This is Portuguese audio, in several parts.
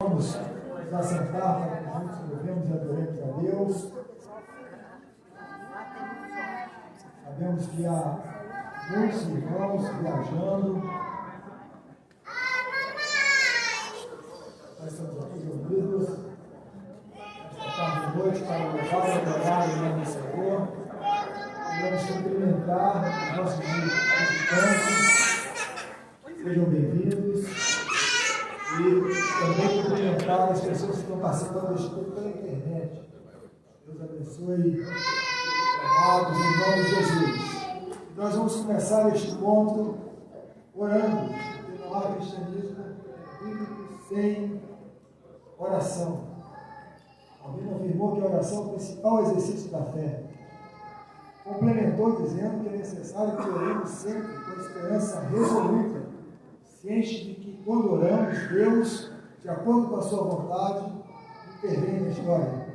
Vamos nos assentar para que juntos louvemos e adoremos a Deus. Sabemos que há muitos irmãos viajando. Nós estamos aqui reunidos esta tarde e noite para louvar e adorar o nome do Senhor. Queremos cumprimentar os nossos visitantes. Sejam bem-vindos. E também cumprimentar as pessoas que estão participando do estudo pela internet. Deus abençoe, amados, em nome de Jesus. Nós vamos começar este encontro orando, porque não há cristianismo bíblico sem oração. Alguém afirmou que a oração é o principal exercício da fé. Complementou dizendo que é necessário que oremos sempre com esperança resoluta, ciente de que quando oramos, Deus, de acordo com a sua vontade, intervém na história.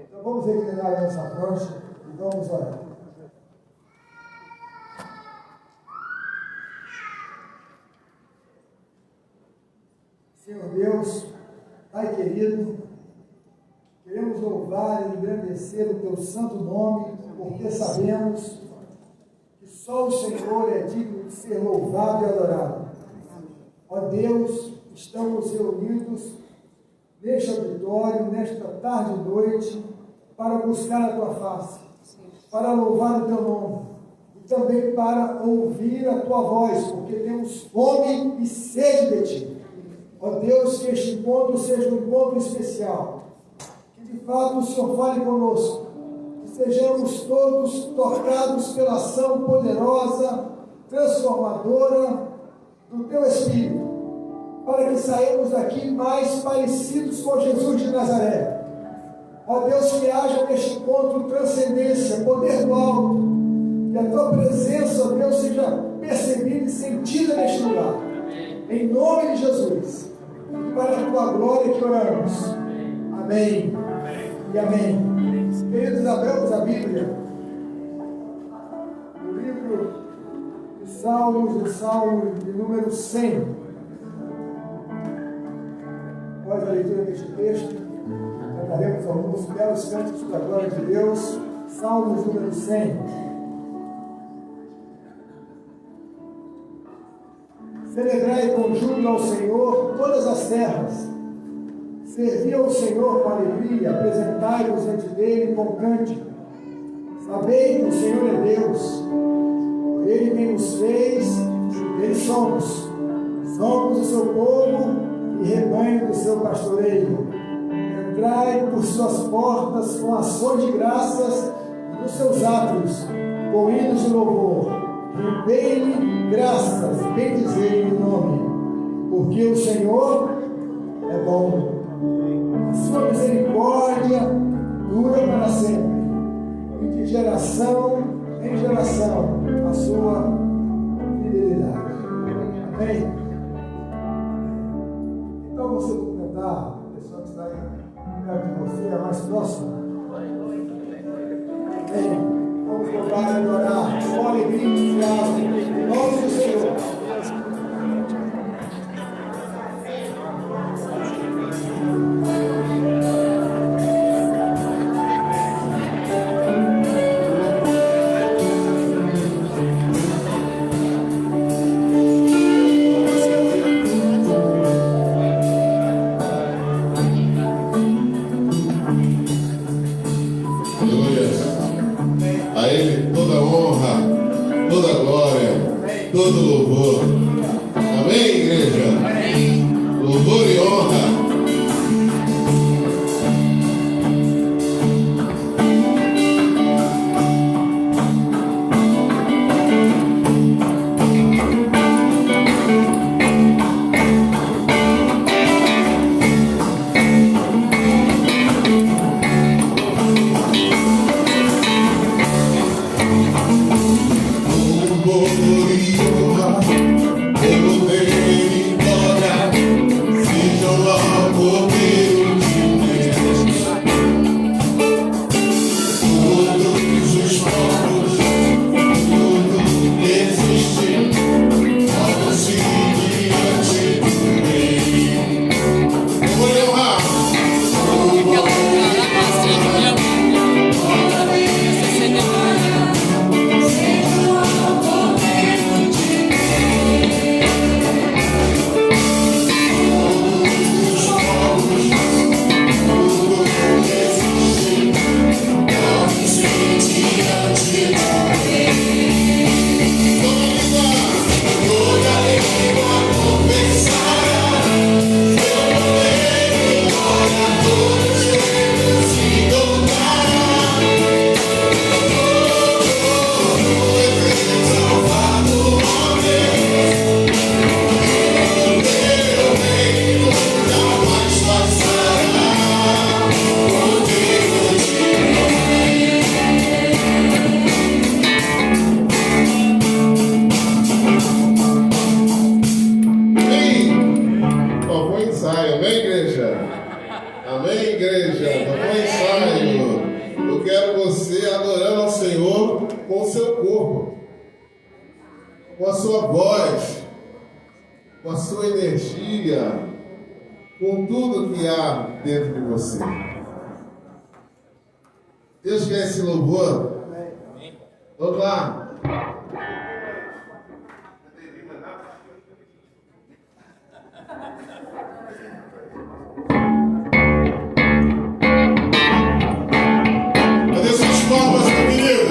Então vamos reclinar a nossa fronte e vamos orar. Senhor Deus, Pai querido, queremos louvar e engrandecer o Teu santo nome, porque sabemos que só o Senhor é digno de ser louvado e adorado. Ó Deus, estamos reunidos neste auditório, nesta tarde e noite, para buscar a Tua face, para louvar o Teu nome e também para ouvir a Tua voz, porque temos fome e sede de Ti. Ó Deus, que este encontro seja um encontro especial, que de fato o Senhor fale conosco, que sejamos todos tocados pela ação poderosa, transformadora do Teu Espírito, para que saímos daqui mais parecidos com Jesus de Nazaré. Ó Deus, que haja neste encontro transcendência, poder do alto, que a Tua presença, ó Deus, seja percebida e sentida neste lugar. Em nome de Jesus, e para a Tua glória que oramos. Amém. E amém. Queridos, abramos a Bíblia, o livro de Salmos, o Salmo de número 100. Após a leitura deste texto, cantaremos alguns belos cânticos para a glória de Deus. Salmos número 100. Celebrai com júbilo ao Senhor todas as terras. Servi ao Senhor com alegria, apresentai-vos diante dele com cântico. Sabei que o Senhor é Deus. Ele quem nos fez, ele somos. Somos o seu povo e rebanho do seu pastoreio. Entrai por suas portas com ações de graças e nos seus átrios com hinos de louvor. Rendei-lhe graças, bendizei-lhe o nome, porque o Senhor é bom. A sua misericórdia dura para sempre, e de geração em geração a sua fidelidade. Amém? Então você cumprimentar a pessoa que está aí perto de você, a mais próxima. Amém? Vamos louvar e adorar com alegria e entusiasmo em nome do Senhor. Todo louvor. Amém, igreja? Amém. Louvor e honra. Louvor e honra. Amém, igreja? Papai ensaio. Eu quero você adorando ao Senhor com o seu corpo, com a sua voz, com a sua energia, com tudo que há dentro de você. Deus quer esse louvor? Vamos lá. Cadê suas palmas, meu querido?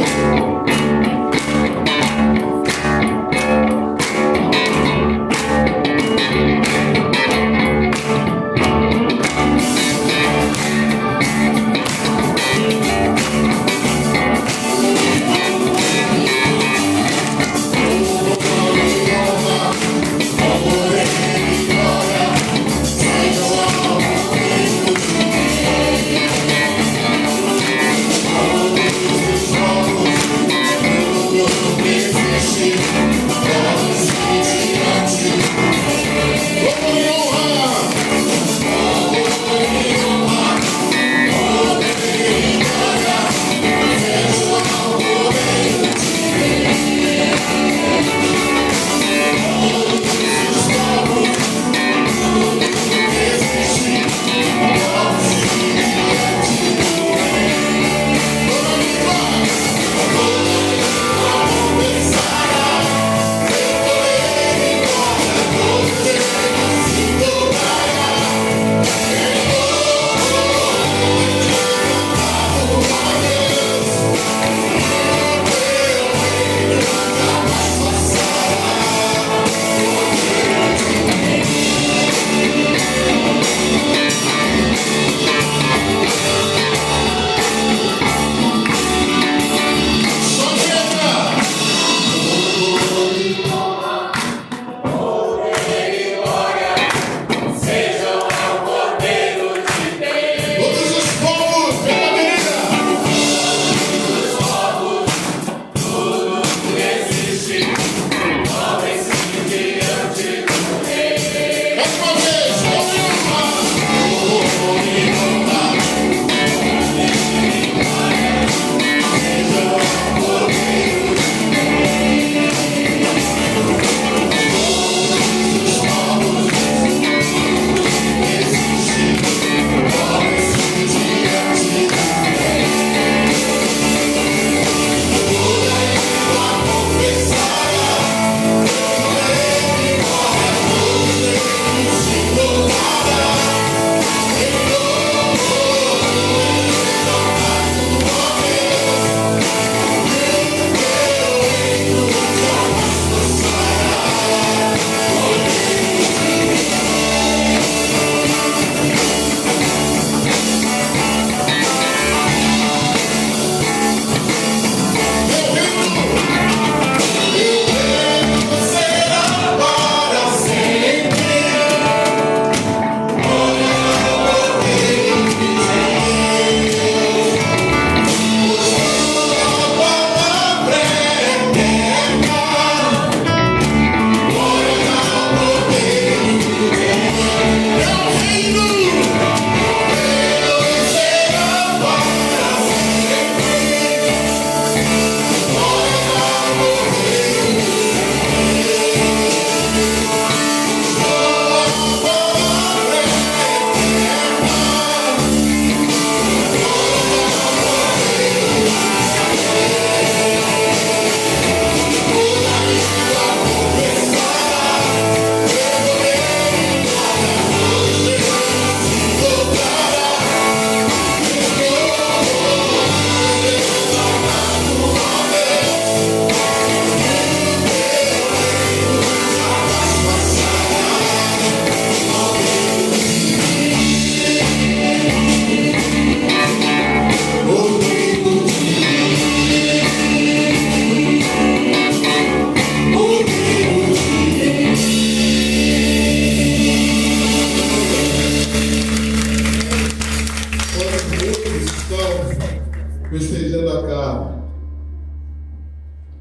festejando a carne,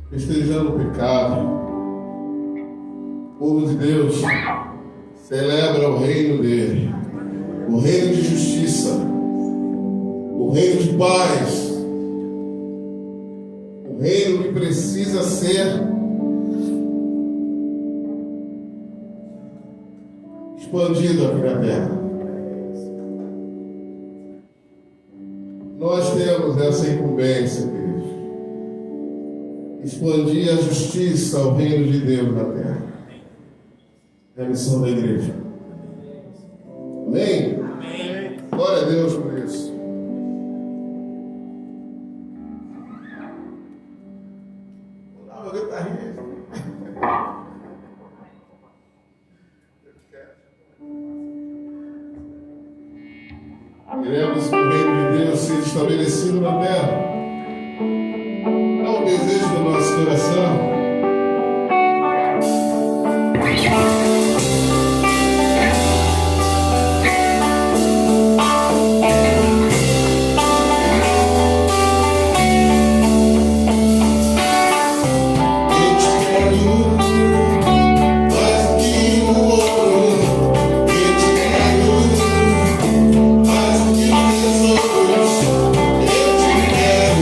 festejando o pecado. O povo de Deus celebra o reino dele. o reino de justiça, o reino de paz, o reino que precisa ser expandido aqui na terra. Nós temos essa incumbência, queridos. Expandir a justiça ao reino de Deus na terra. É a missão da igreja. Amém? Amém. Glória a Deus por isso. Vou dar uma guitarrinha. Queremos que o reino de Deus seja estabelecido na terra. É o desejo do nosso coração. Eu te quero.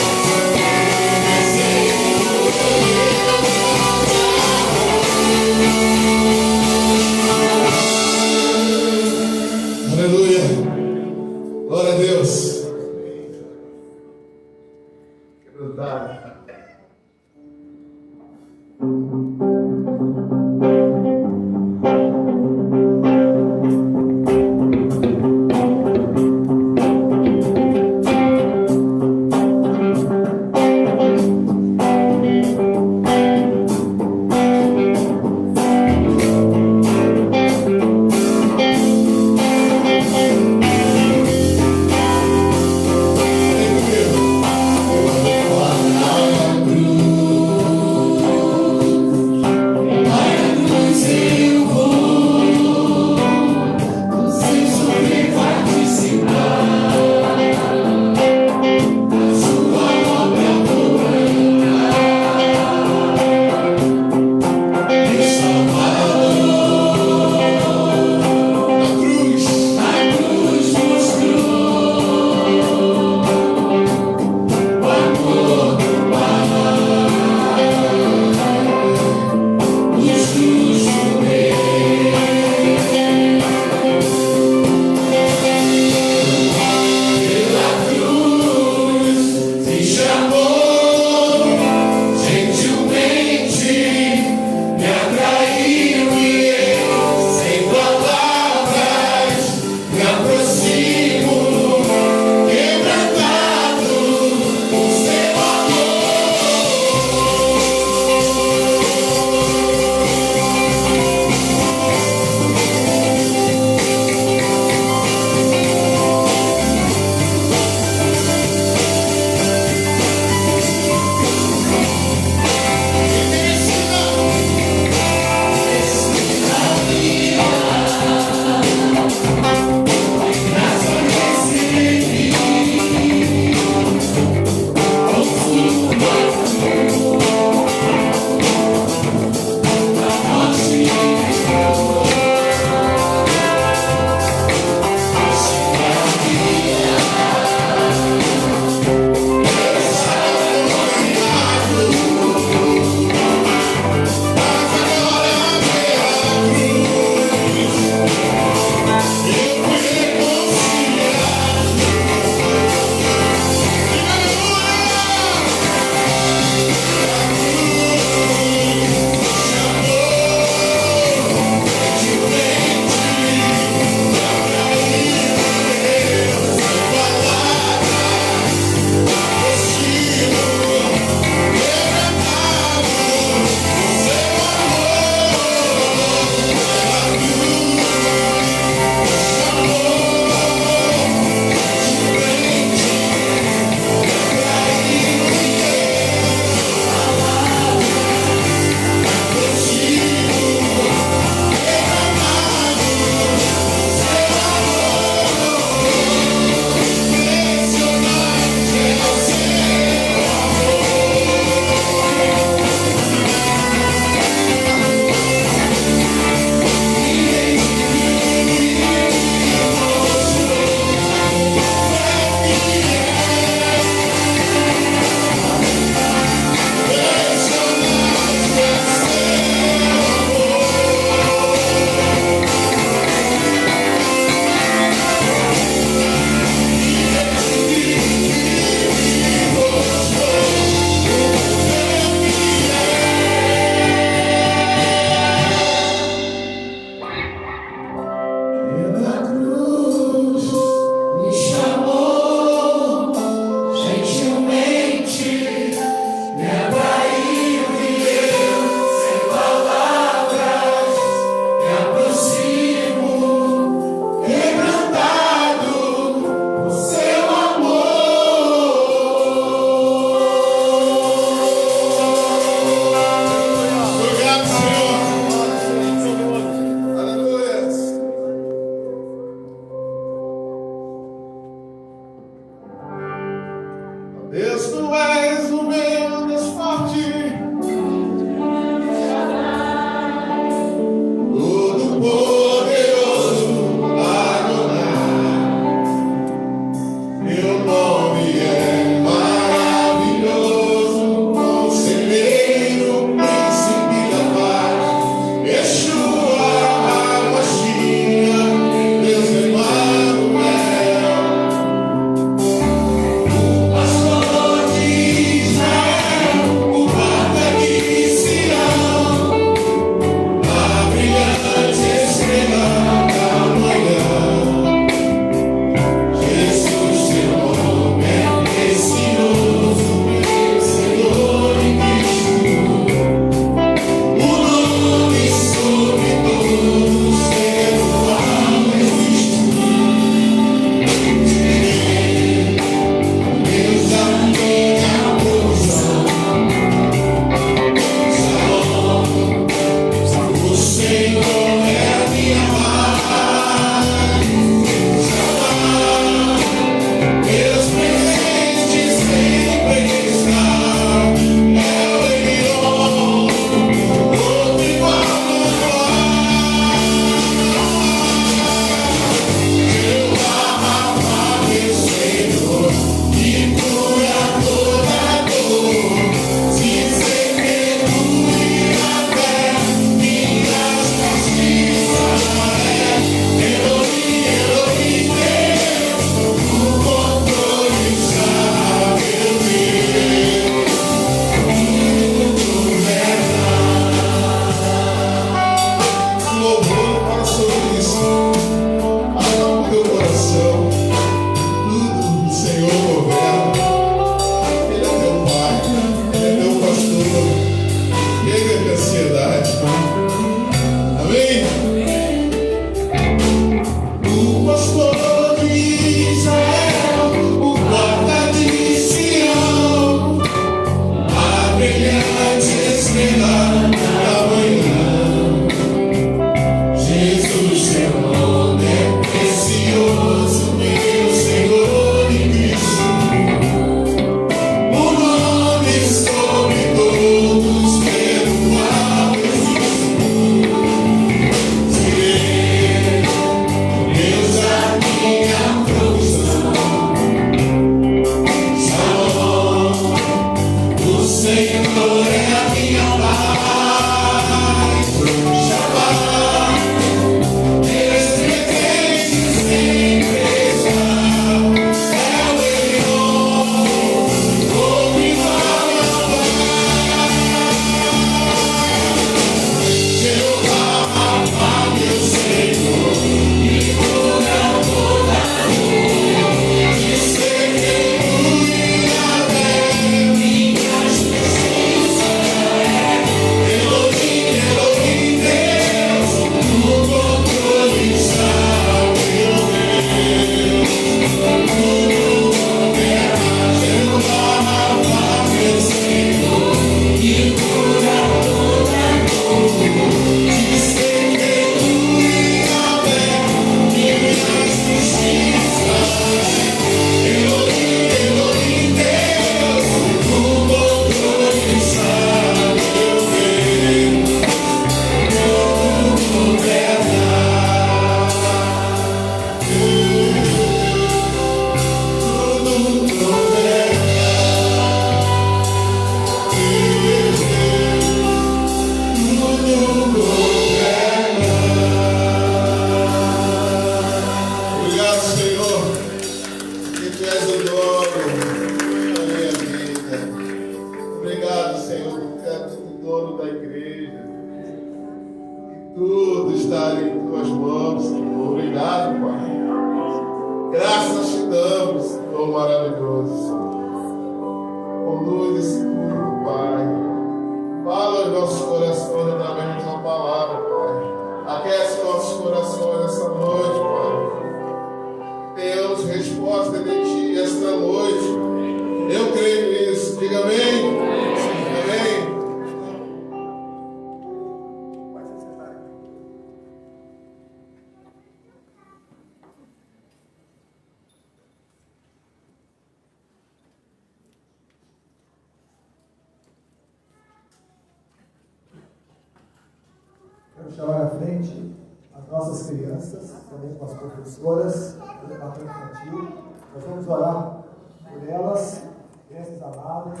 Quero chamar à frente as nossas crianças, também com as professoras do departamento infantil. Nós vamos orar por elas, crianças amadas.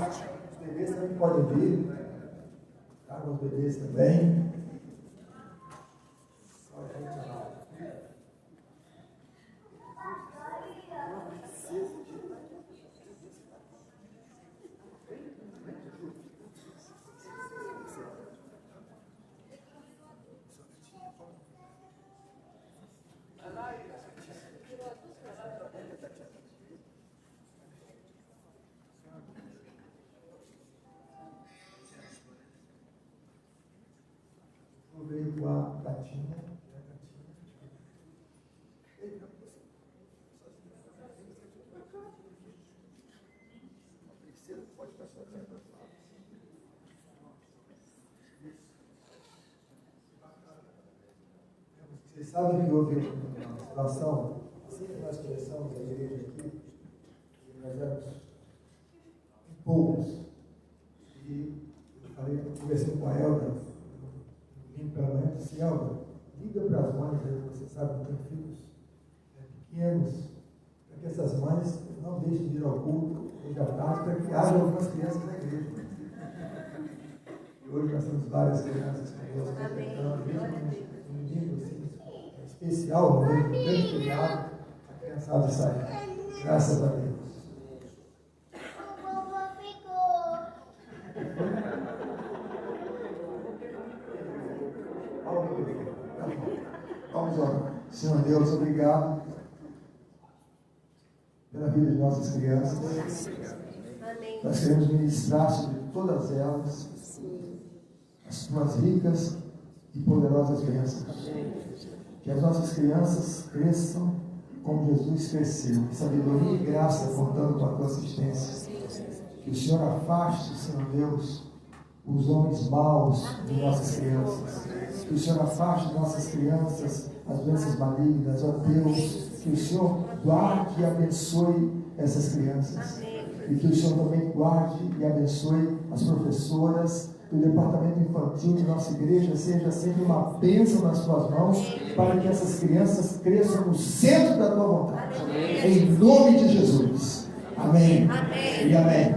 Os bebês também podem vir. Tragam os bebês também. Só a gente orar. Eu veio com a gatinha. Vocês sabem que houve uma situação, assim que nós começamos a igreja aqui, nós éramos poucos. E eu conversei com a Elda, pela manhã, disse: Elda, liga para as mães, você sabe que tem filhos pequenos, para que essas mães não deixem de ir ao culto hoje à tarde, para que haja algumas crianças na igreja. E hoje nós temos várias crianças conosco, cantando, um livro assim, especial, no meio do grande feriado, a criançada sair. Graças a Deus. Vamos orar. Senhor Deus, obrigado pela vida de nossas crianças. Nós queremos ministrar sobre todas elas as tuas ricas e poderosas bênçãos. Que as nossas crianças cresçam como Jesus cresceu, em sabedoria e graça, contando com a tua assistência. Que o Senhor afaste, Senhor Deus, os homens maus de nossas crianças. Que o Senhor afaste de nossas crianças as doenças malignas, ó Deus. Que o Senhor guarde e abençoe essas crianças. E que o Senhor também guarde e abençoe as professoras do departamento infantil de nossa igreja. Seja sempre uma bênção nas tuas mãos, para que essas crianças cresçam no centro da tua vontade. Em nome de Jesus. Amém. E amém.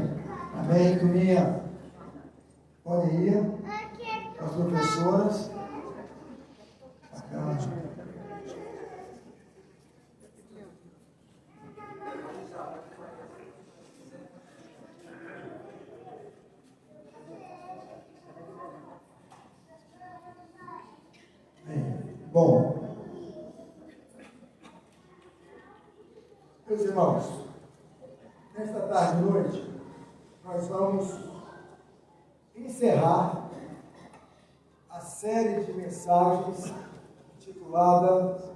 Amém, turminha. Podem ir. As professoras. Bom, meus irmãos, nesta tarde e noite, nós vamos encerrar a série de mensagens intitulada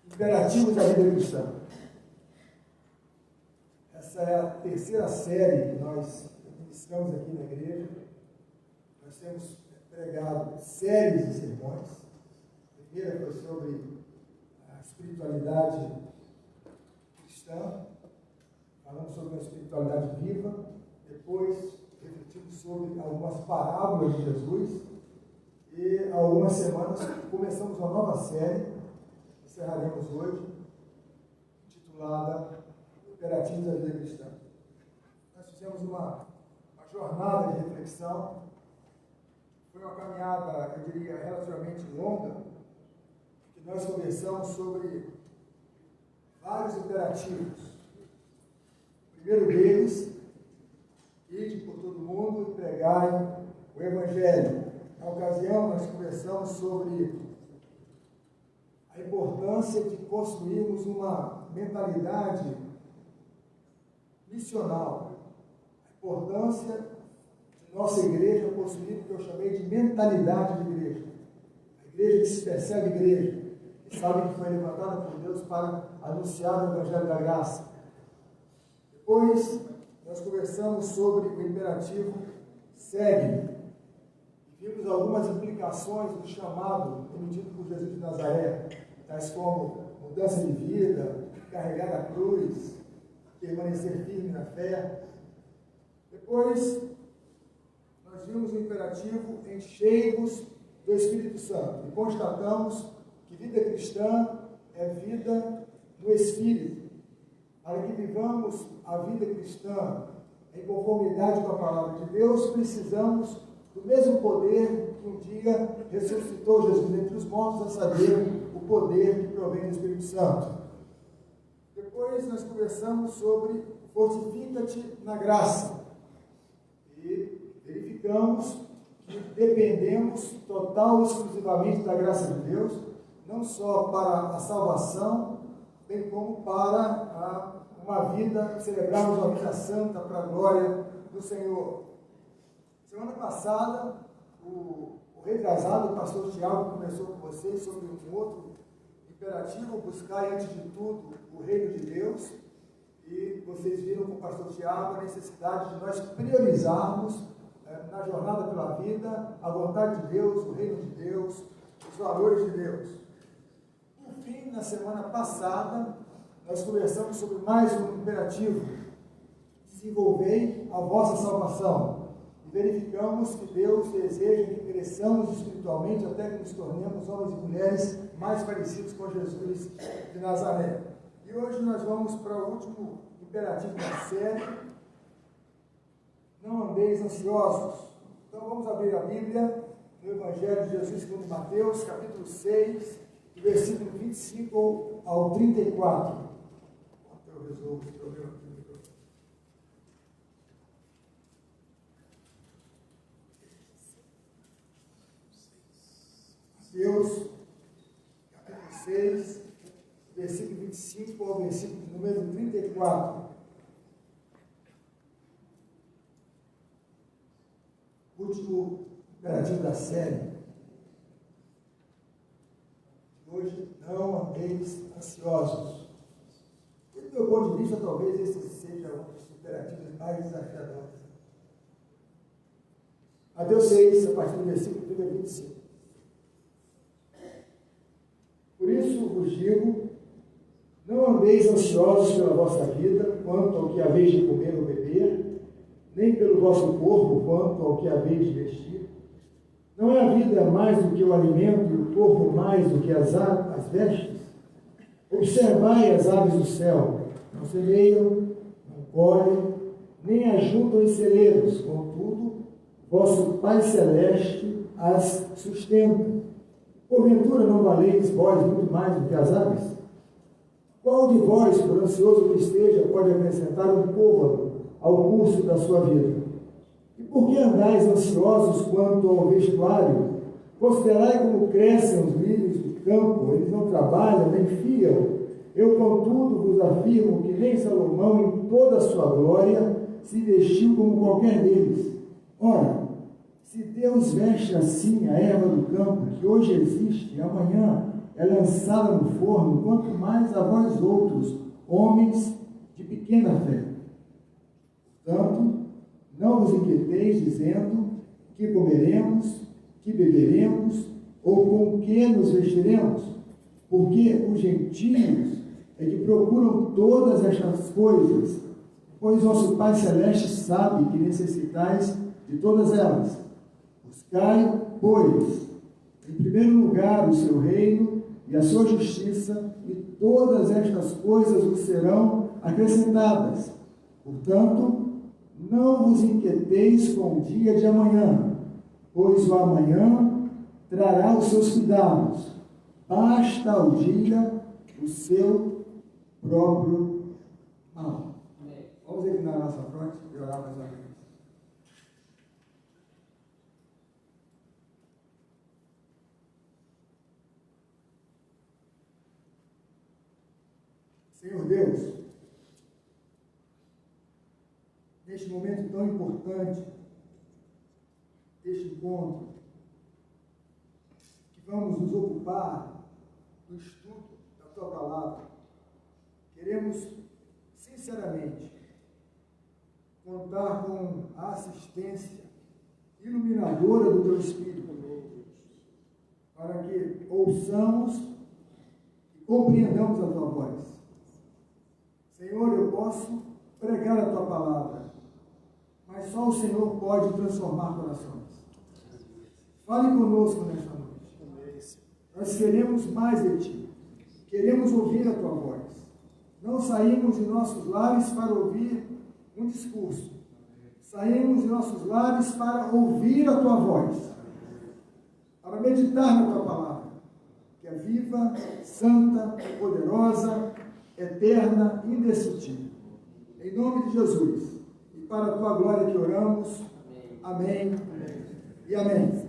Imperativos da Vida Cristã. Essa é a terceira série que nós iniciamos aqui na igreja. Nós temos pregado séries de sermões. A primeira foi sobre a espiritualidade cristã, falamos sobre uma espiritualidade viva. Depois refletimos sobre algumas parábolas de Jesus e há algumas semanas começamos uma nova série, encerraremos hoje, intitulada Imperativos da Vida Cristã. Nós fizemos uma jornada de reflexão, foi uma caminhada, eu diria, relativamente longa, que nós conversamos sobre vários imperativos. O primeiro deles, ide por todo mundo e pregai o Evangelho. Na ocasião, nós conversamos sobre a importância de construirmos uma mentalidade missional, a importância de nossa igreja possuir o que eu chamei de mentalidade de igreja. A igreja que se percebe igreja, que sabe que foi levantada por Deus para anunciar o Evangelho da Graça. Depois, nós conversamos sobre o imperativo segue. E vimos algumas implicações do chamado emitido por Jesus de Nazaré, tais como mudança de vida, carregar a cruz, permanecer firme na fé. Depois, nós vimos o imperativo enchei-vos do Espírito Santo e constatamos que vida cristã é vida no Espírito. Para que vivamos a vida cristã em conformidade com a palavra de Deus, precisamos do mesmo poder que um dia ressuscitou Jesus entre os mortos, a saber, o poder que provém do Espírito Santo. Depois nós conversamos sobre fortifica-te na graça e verificamos que dependemos total e exclusivamente da graça de Deus, não só para a salvação, bem como para uma vida, celebrarmos uma vida santa para a glória do Senhor. Semana passada, o retrasado, o pastor Tiago conversou com vocês sobre um outro imperativo, buscar antes de tudo o reino de Deus, e vocês viram com o pastor Tiago a necessidade de nós priorizarmos na jornada pela vida a vontade de Deus, o reino de Deus, os valores de Deus. Por fim, na semana passada, nós conversamos sobre mais um imperativo: desenvolvei a vossa salvação. E verificamos que Deus deseja que cresçamos espiritualmente até que nos tornemos homens e mulheres mais parecidos com Jesus de Nazaré. E hoje nós vamos para o último imperativo da série: não andeis ansiosos. Então vamos abrir a Bíblia no Evangelho de Jesus segundo Mateus, capítulo 6, do versículo 25 ao 34. Eu resolvo esse problema aqui. Mateus, capítulo 6, versículo 25 ao versículo número 34. Último imperativo da série. Hoje, não andeis ansiosos. E do meu ponto de vista, talvez esse seja um dos imperativos mais desafiadores. Mateus 6, a partir do versículo 25. Por isso vos digo, não andeis ansiosos pela vossa vida, quanto ao que haveis de comer ou beber, nem pelo vosso corpo, quanto ao que haveis de vestir. Não é a vida mais do que o alimento e o corpo mais do que as vestes? Observai as aves do céu, não semeiam, não colhem, nem ajuntam em celeiros, contudo, vosso Pai Celeste as sustenta. Porventura não valeis vós muito mais do que as aves? Qual de vós, por ansioso que esteja, pode acrescentar um côvado ao curso da sua vida? E por que andais ansiosos quanto ao vestuário? Considerai como crescem os lírios do campo, eles não trabalham, nem fiam. Eu, contudo, vos afirmo que nem Salomão, em toda a sua glória, se vestiu como qualquer deles. Ora, se Deus veste assim a erva do campo, que hoje existe e amanhã é lançada no forno, quanto mais a vós outros, homens de pequena fé. Portanto, não vos inquieteis dizendo que comeremos, que beberemos, ou com que nos vestiremos, porque os gentios é que procuram todas estas coisas, pois vosso Pai Celeste sabe que necessitais de todas elas. Buscai, pois, em primeiro lugar o seu reino e a sua justiça, e todas estas coisas vos serão acrescentadas. Portanto, não vos inquieteis com o dia de amanhã, pois o amanhã trará os seus cuidados. Basta ao dia o seu próprio mal. Vamos inclinar a nossa fronte e orar mais uma vez. Senhor Deus, neste momento tão importante, deste encontro, que vamos nos ocupar do estudo da Tua Palavra, queremos, sinceramente, contar com a assistência iluminadora do Teu Espírito, para que ouçamos e compreendamos a Tua voz. Senhor, eu posso pregar a Tua palavra, mas só o Senhor pode transformar corações. Fale conosco nesta noite. Nós queremos mais de Ti. Queremos ouvir a Tua voz. Não saímos de nossos lares para ouvir um discurso. Saímos de nossos lares para ouvir a Tua voz, para meditar na Tua palavra, que é viva, santa, poderosa, eterna, indestrutível. Em nome de Jesus, e para a Tua glória que oramos, amém, amém e amém.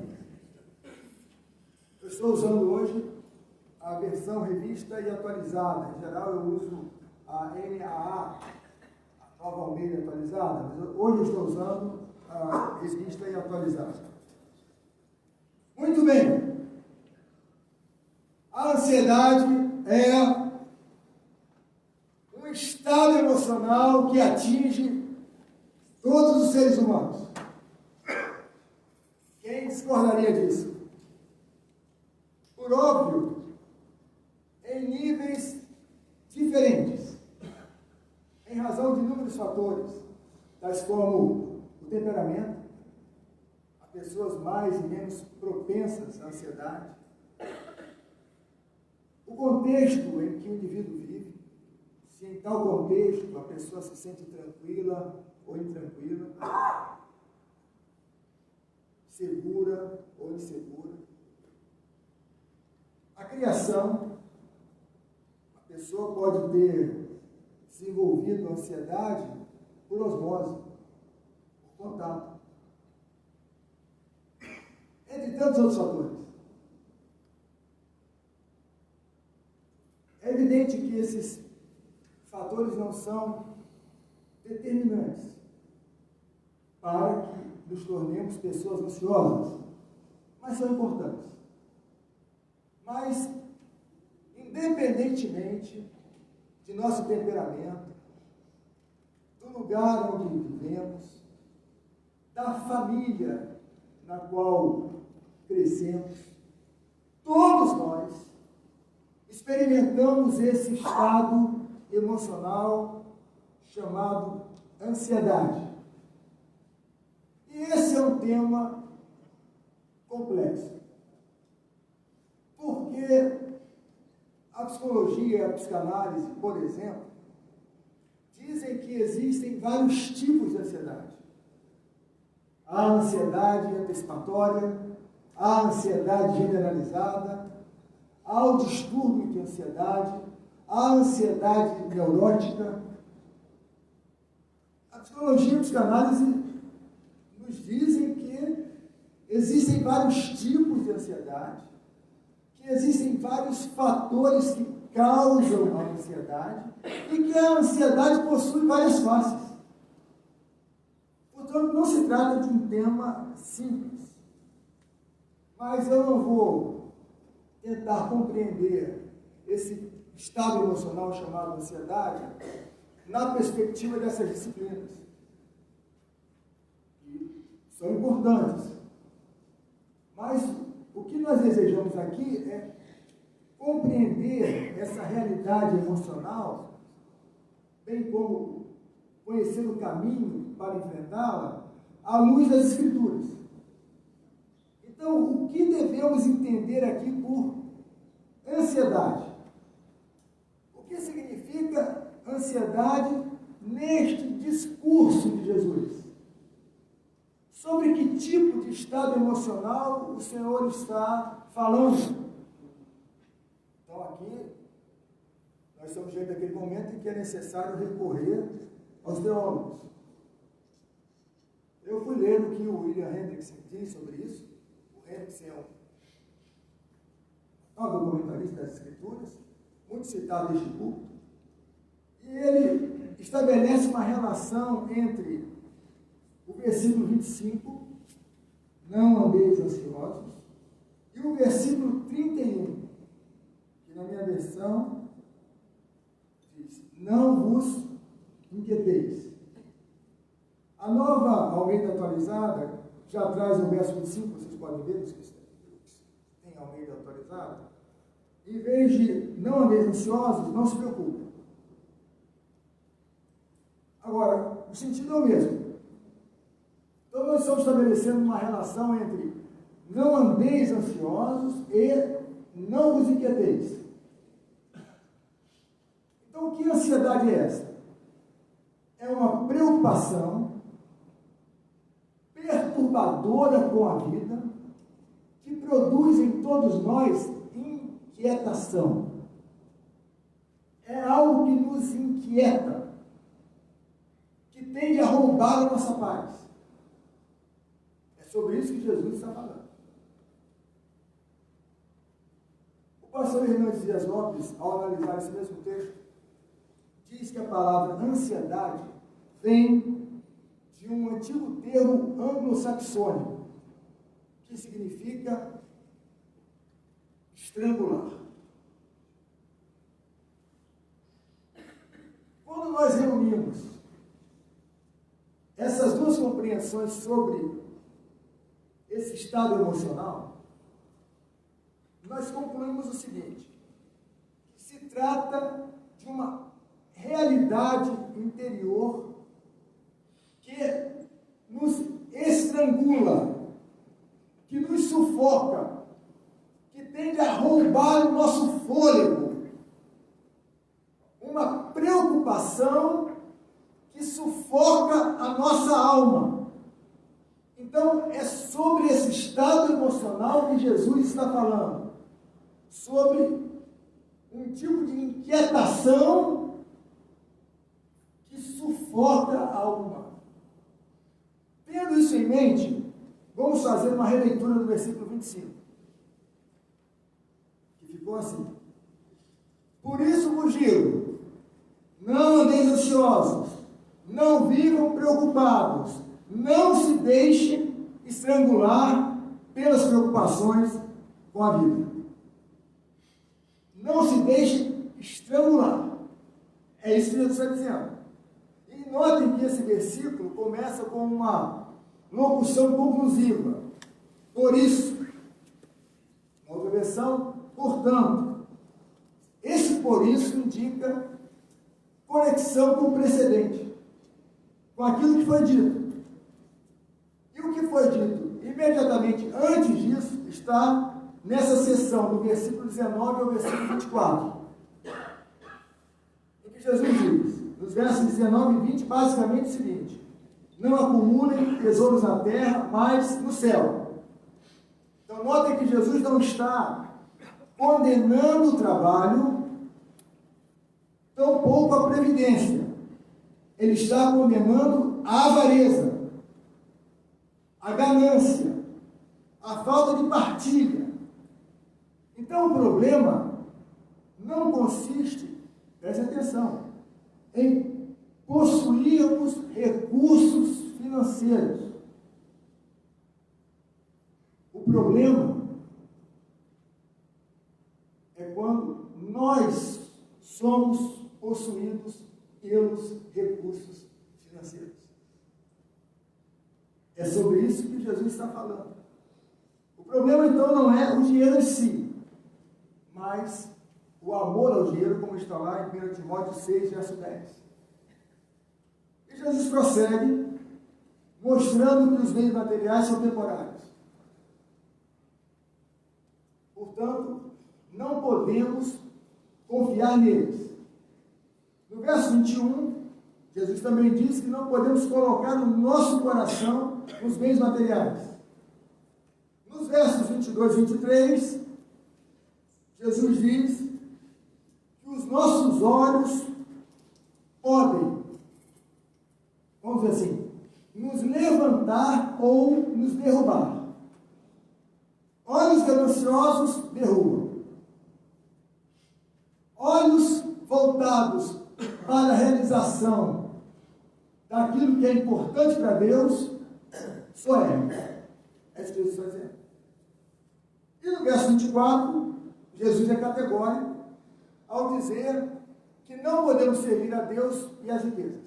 Eu estou usando hoje a versão revista e atualizada. Em geral eu uso a NAA, a Nova Almeida atualizada, mas hoje eu estou usando a revista e atualizada. Muito bem. A ansiedade é um estado emocional que atinge todos os seres humanos. Quem discordaria disso? Por óbvio, em níveis diferentes, em razão de inúmeros fatores, tais como o temperamento, há pessoas mais e menos propensas à ansiedade, o contexto em que o indivíduo vive, se em tal contexto a pessoa se sente tranquila ou intranquila, segura ou insegura, a criação, a pessoa pode ter desenvolvido ansiedade por osmose, por contato, entre tantos outros fatores. É evidente que esses fatores não são determinantes para que nos tornemos pessoas ansiosas, mas são importantes. Mas, independentemente de nosso temperamento, do lugar onde vivemos, da família na qual crescemos, todos nós experimentamos esse estado emocional chamado ansiedade. E esse é um tema complexo, porque a psicologia e a psicanálise, por exemplo, dizem que existem vários tipos de ansiedade. há ansiedade antecipatória, há ansiedade generalizada, há o distúrbio de ansiedade, há ansiedade neurótica. A psicologia e a psicanálise nos dizem que existem vários tipos de ansiedade, que existem vários fatores que causam a ansiedade e que a ansiedade possui várias faces. Portanto, não se trata de um tema simples, mas eu não vou tentar compreender esse estado emocional chamado ansiedade na perspectiva dessas disciplinas, que são importantes. Mas o que nós desejamos aqui é compreender essa realidade emocional, bem como conhecer o caminho para enfrentá-la, à luz das Escrituras. Então, o que devemos entender aqui por ansiedade? O que significa ansiedade neste discurso de Jesus? Sobre que tipo de estado emocional o Senhor está falando? Então, aqui, nós estamos diante daquele momento em que é necessário recorrer aos teólogos. Eu fui ler o que o William Hendrickson diz sobre isso. O Hendrickson é um documentarista das Escrituras, muito citado neste culto, e ele estabelece uma relação entre o versículo 25, não andeis ansiosos, e o versículo 31, que na minha versão diz, não vos inquieteis. A Nova Almeida Atualizada já traz o verso 25, vocês podem ver, os que têm Almeida Atualizada. Em vez de não andeis ansiosos, não se preocupem. Agora, o sentido é o mesmo. Então, nós estamos estabelecendo uma relação entre não andeis ansiosos e não vos inquieteis. Então, que ansiedade é essa? É uma preocupação perturbadora com a vida, que produz em todos nós inquietação. É algo que nos inquieta, que tende a roubar a nossa paz. É sobre isso que Jesus está falando. O pastor Hernandes Dias Lopes, ao analisar esse mesmo texto, diz que a palavra ansiedade vem de um antigo termo anglo-saxônico, que significa estrangular. Quando nós reunimos essas duas compreensões sobre esse estado emocional, nós concluímos o seguinte, que se trata de uma realidade interior que nos estrangula, que nos sufoca, que tende a roubar o nosso fôlego. Uma preocupação que sufoca a nossa alma. Então, é sobre esse estado emocional que Jesus está falando. Sobre um tipo de inquietação que sufoca a alma. Tendo isso em mente, vamos fazer uma releitura do versículo 25. Que ficou assim. Por isso vos digo, não andeis ansiosos, não vivam preocupados, não se deixem estrangular pelas preocupações com a vida. Não se deixem estrangular. É isso que Jesus está dizendo. E notem que esse versículo começa com uma locução conclusiva. Por isso, na outra versão, portanto. Esse por isso indica conexão com o precedente, com aquilo que foi dito. E o que foi dito imediatamente antes disso está nessa seção, do versículo 19 ao versículo 24. Em que Jesus diz, nos versos 19 e 20, basicamente o seguinte: não acumulem tesouros na terra, mas no céu. Então, notem que Jesus não está condenando o trabalho, tampouco a previdência. Ele está condenando a avareza, a ganância, a falta de partilha. Então, o problema não consiste, preste atenção, em possuirmos recursos financeiros. O problema é quando nós somos possuídos pelos recursos financeiros. É sobre isso que Jesus está falando. O problema, então, não é o dinheiro em si, mas o amor ao dinheiro, como está lá em 1 Timóteo 6, verso 10. E Jesus prossegue, mostrando que os bens materiais são temporários. Portanto, não podemos confiar neles. No verso 21, Jesus também diz que não podemos colocar no nosso coração os bens materiais. Nos versos 22 e 23, Jesus diz que os nossos olhos podem, vamos dizer assim, nos levantar ou nos derrubar. Olhos gananciosos derrubam. Olhos voltados para a realização daquilo que é importante para Deus, só é. É isso que Jesus está dizendo. E no verso 24, Jesus é categórico ao dizer que não podemos servir a Deus e as riquezas.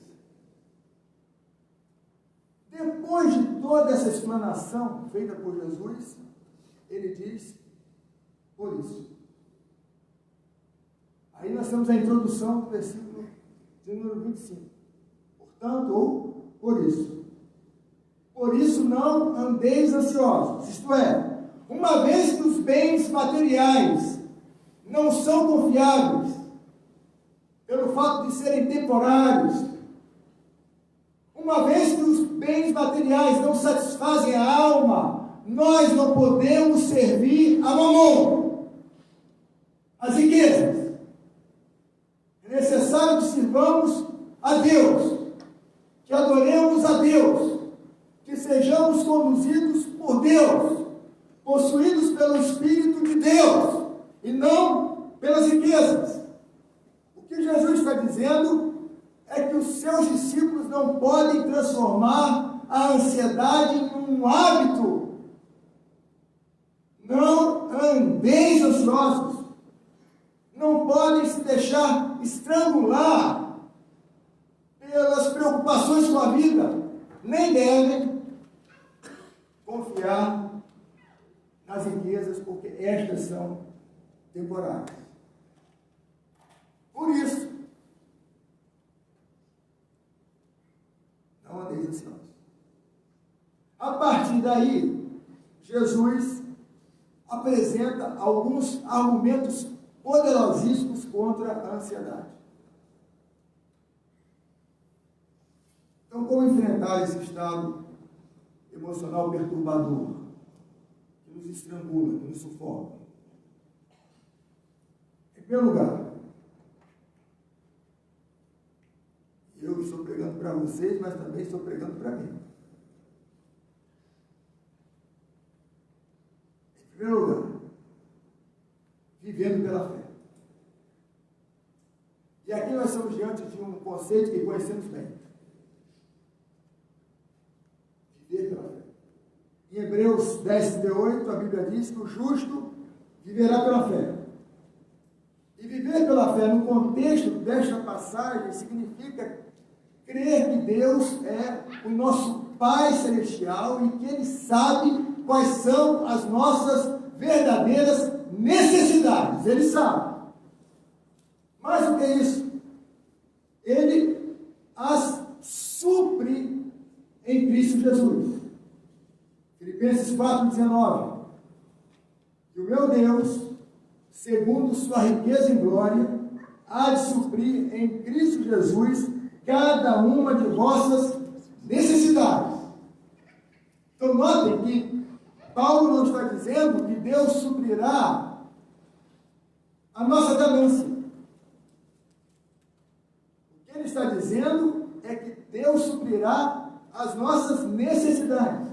Depois de toda essa explanação feita por Jesus, ele diz, por isso. Aí nós temos a introdução do versículo de número 25. Portanto, ou por isso. Por isso não andeis ansiosos. Isto é, uma vez que os bens materiais não são confiáveis, pelo fato de serem temporários, uma vez que os bens materiais não satisfazem a alma, nós não podemos servir a Mamon, as riquezas. É necessário que sirvamos a Deus, que adoremos a Deus, que sejamos conduzidos por Deus, possuídos pelo Espírito de Deus, e não pelas riquezas. O que Jesus está dizendo é que os seus discípulos não podem transformar a ansiedade em um hábito. Não andeis ansiosos. Não podem se deixar estrangular pelas preocupações com a vida. Nem devem confiar nas riquezas, porque estas são temporárias. Por isso, não andeis ansiosos. A partir daí, Jesus apresenta alguns argumentos poderosíssimos contra a ansiedade. Então, como enfrentar esse estado emocional perturbador, que nos estrangula, que nos sufoca? Em primeiro lugar, eu estou pregando para vocês, mas também estou pregando para mim. Em primeiro lugar, vivendo pela fé. E aqui nós estamos diante de um conceito que conhecemos bem. Viver pela fé. Em Hebreus 10:38, a Bíblia diz que o justo viverá pela fé. E viver pela fé, no contexto desta passagem, significa crer que Deus é o nosso Pai Celestial e que Ele sabe quais são as nossas verdadeiras necessidades. Ele sabe. Mais do que isso, Ele as supre em Cristo Jesus. Filipenses 4:19. Que o meu Deus, segundo sua riqueza em glória, há de suprir em Cristo Jesus cada uma de vossas necessidades. necessidades. Então, notem que Paulo não está dizendo que Deus suprirá a nossa ganância. O que ele está dizendo é que Deus suprirá as nossas necessidades.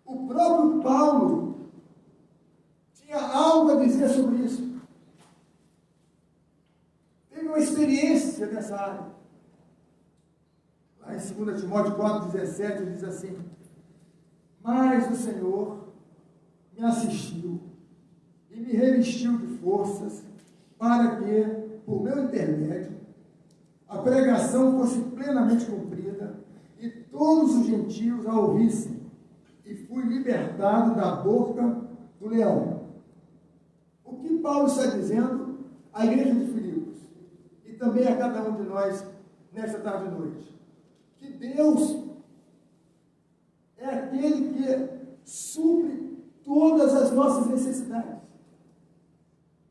O próprio Paulo tinha algo a dizer sobre isso. Teve uma experiência nessa área. Lá em 2 Timóteo 4,17 diz assim: mas o Senhor me assistiu e me revestiu de forças para que, por meu intermédio, a pregação fosse plenamente cumprida e todos os gentios a ouvissem, e fui libertado da boca do leão. O que Paulo está dizendo à igreja de Filipos e também a cada um de nós nesta tarde e noite? Que Deus é aquele que supre todas as nossas necessidades.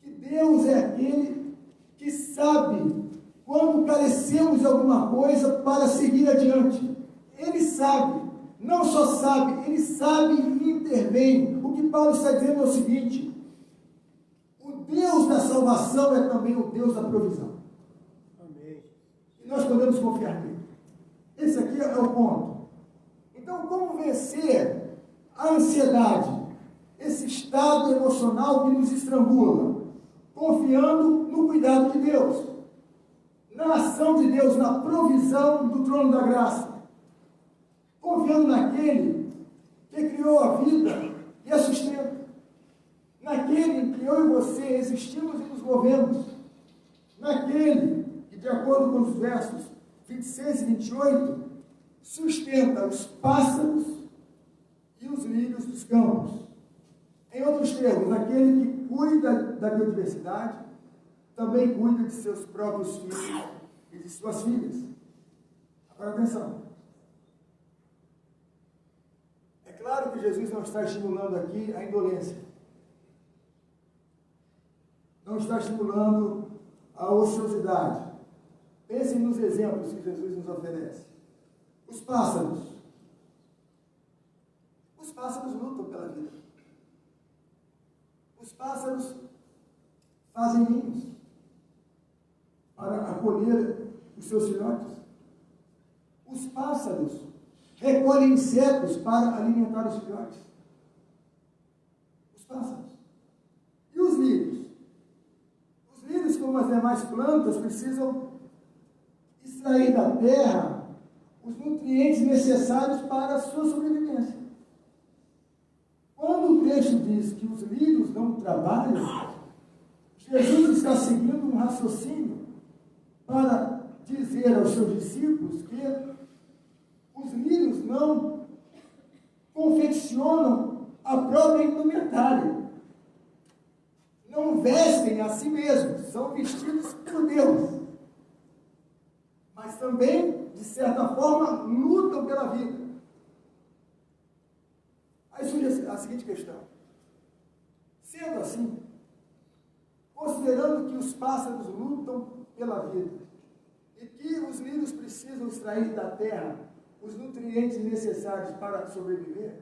Que Deus é aquele que sabe quando carecemos de alguma coisa para seguir adiante. Ele sabe, não só sabe, ele sabe e intervém. O que Paulo está dizendo é o seguinte: o Deus da salvação é também o Deus da provisão. Amém. E nós podemos confiar nele. Esse aqui é o ponto. Então, como vencer a ansiedade, esse estado emocional que nos estrangula? Confiando no cuidado de Deus, na ação de Deus, na provisão do trono da graça. Confiando naquele que criou a vida e a sustenta. Naquele em que eu e você existimos e nos movemos. Naquele que, de acordo com os versos 26 e 28, sustenta os pássaros e os lírios dos campos. Em outros termos, aquele que cuida da biodiversidade, também cuida de seus próprios filhos e de suas filhas. Agora atenção. É claro que Jesus não está estimulando aqui a indolência. Não está estimulando a ociosidade. Pensem nos exemplos que Jesus nos oferece. Os pássaros. Os pássaros lutam pela vida. Os pássaros fazem ninhos para acolher os seus filhotes. Os pássaros recolhem insetos para alimentar os filhotes. Os pássaros. E os lírios? Os lírios, como as demais plantas, precisam extrair da terra os nutrientes necessários para a sua sobrevivência. Quando o texto diz que os lírios não trabalham, Jesus está seguindo um raciocínio para dizer aos seus discípulos que os lírios não confeccionam a própria indumentária, não vestem a si mesmos, são vestidos por Deus, mas também, de certa forma, lutam pela vida. Aí surge a seguinte questão: sendo assim, considerando que os pássaros lutam pela vida e que os lírios precisam extrair da terra os nutrientes necessários para sobreviver,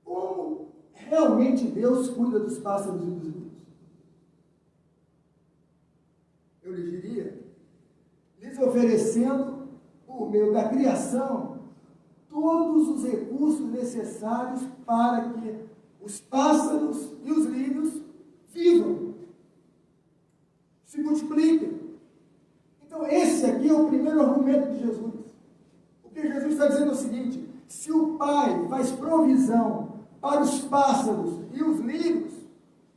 como realmente Deus cuida dos pássaros e dos lírios? Eu lhes diria, lhes oferecendo, por meio da criação, todos os recursos necessários para que os pássaros e os lírios vivam, se multipliquem. Então, esse aqui é o primeiro argumento de Jesus. O que Jesus está dizendo é o seguinte: se o Pai faz provisão para os pássaros e os lírios,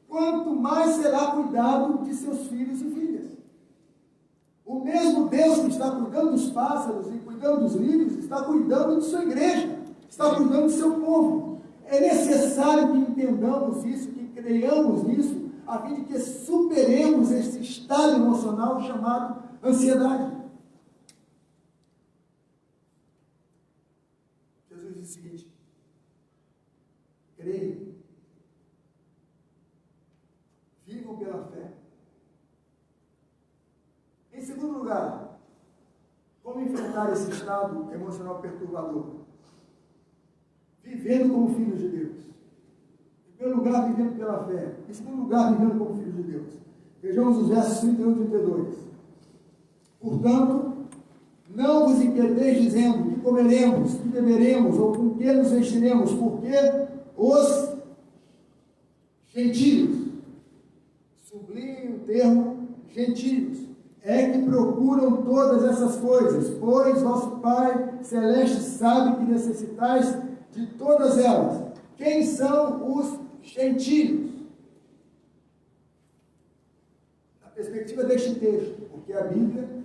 quanto mais será cuidado de seus filhos e filhas. O mesmo Deus que está cuidando dos pássaros e cuidando dos lírios, está cuidando de sua igreja, está cuidando do seu povo. É necessário que entendamos isso, que creiamos nisso, a fim de que superemos esse estado emocional chamado ansiedade. Jesus diz o seguinte: creio, vivam pela fé. Em segundo lugar, como enfrentar enfrentar esse estado emocional perturbador? Vivendo como filhos de Deus. Em primeiro lugar, vivendo pela fé. Em segundo lugar, vivendo como filhos de Deus. Vejamos os versos 31 e 32. Portanto, não vos inquieteis dizendo que comeremos, que beberemos, ou com que nos vestiremos, porque os gentios, sublinhe o termo gentios, é que procuram todas essas coisas, pois vosso Pai Celeste sabe que necessitais de todas elas. Quem são os gentios? Na perspectiva deste texto, porque a Bíblia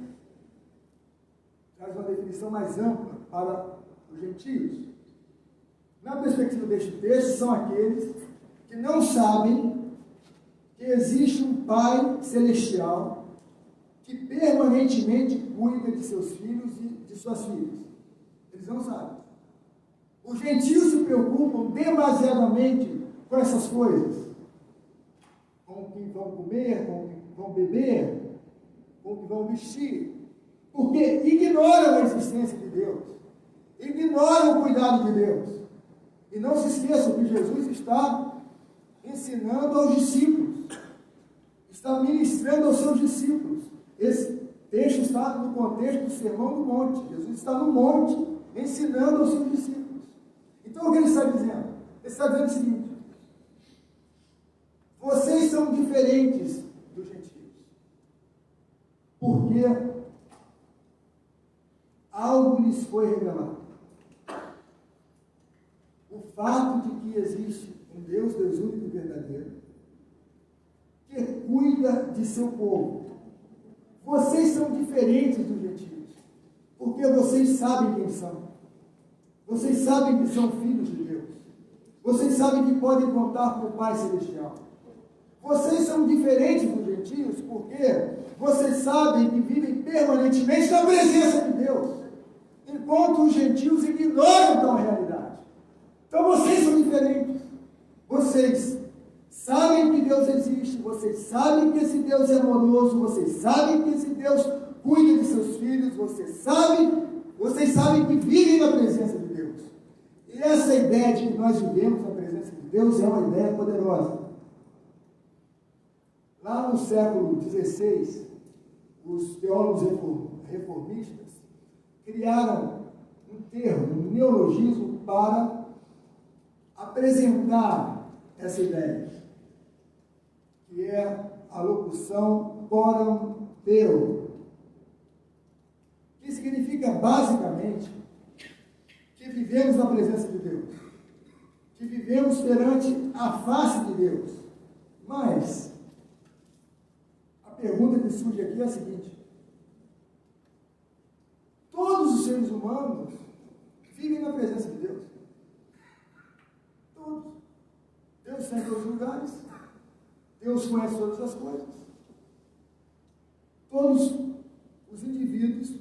traz uma definição mais ampla para os gentios. Na perspectiva deste texto, são aqueles que não sabem que existe um Pai Celestial que permanentemente cuida de seus filhos e de suas filhas. Eles não sabem. Os gentios se preocupam demasiadamente com essas coisas. Com o que vão comer, com o que vão beber, com o que vão vestir. Porque ignoram a existência de Deus. Ignoram o cuidado de Deus. E não se esqueçam que Jesus está ensinando aos discípulos. Está ministrando aos seus discípulos. Esse texto está no contexto do Sermão do Monte. Jesus está no monte ensinando aos seus discípulos. Então o que ele está dizendo? Ele está dizendo o seguinte: vocês são diferentes dos gentios. Porque algo lhes foi revelado. O fato de que existe um Deus único e verdadeiro, que cuida de seu povo. Vocês são diferentes dos gentios, porque vocês sabem quem são. Vocês sabem que são filhos de Deus. Vocês sabem que podem contar com o Pai Celestial. Vocês são diferentes dos gentios, porque vocês sabem que vivem permanentemente na presença de Deus, enquanto os gentios ignoram tal realidade. Então vocês são diferentes. Vocês sabem que Deus existe, vocês sabem que esse Deus é amoroso, vocês sabem que esse Deus cuida de seus filhos, vocês sabem que vivem na presença de Deus. E essa ideia de que nós vivemos na presença de Deus é uma ideia poderosa. Lá no século XVI, os teólogos reformistas criaram um termo, um neologismo para apresentar essa ideia, que é a locução coram deo, que significa basicamente que vivemos na presença de Deus, que vivemos perante a face de Deus. Mas a pergunta que surge aqui é a seguinte: todos os seres humanos vivem na presença de Deus? Todos. Deus está em todos os lugares. Deus conhece todas as coisas. Todos os indivíduos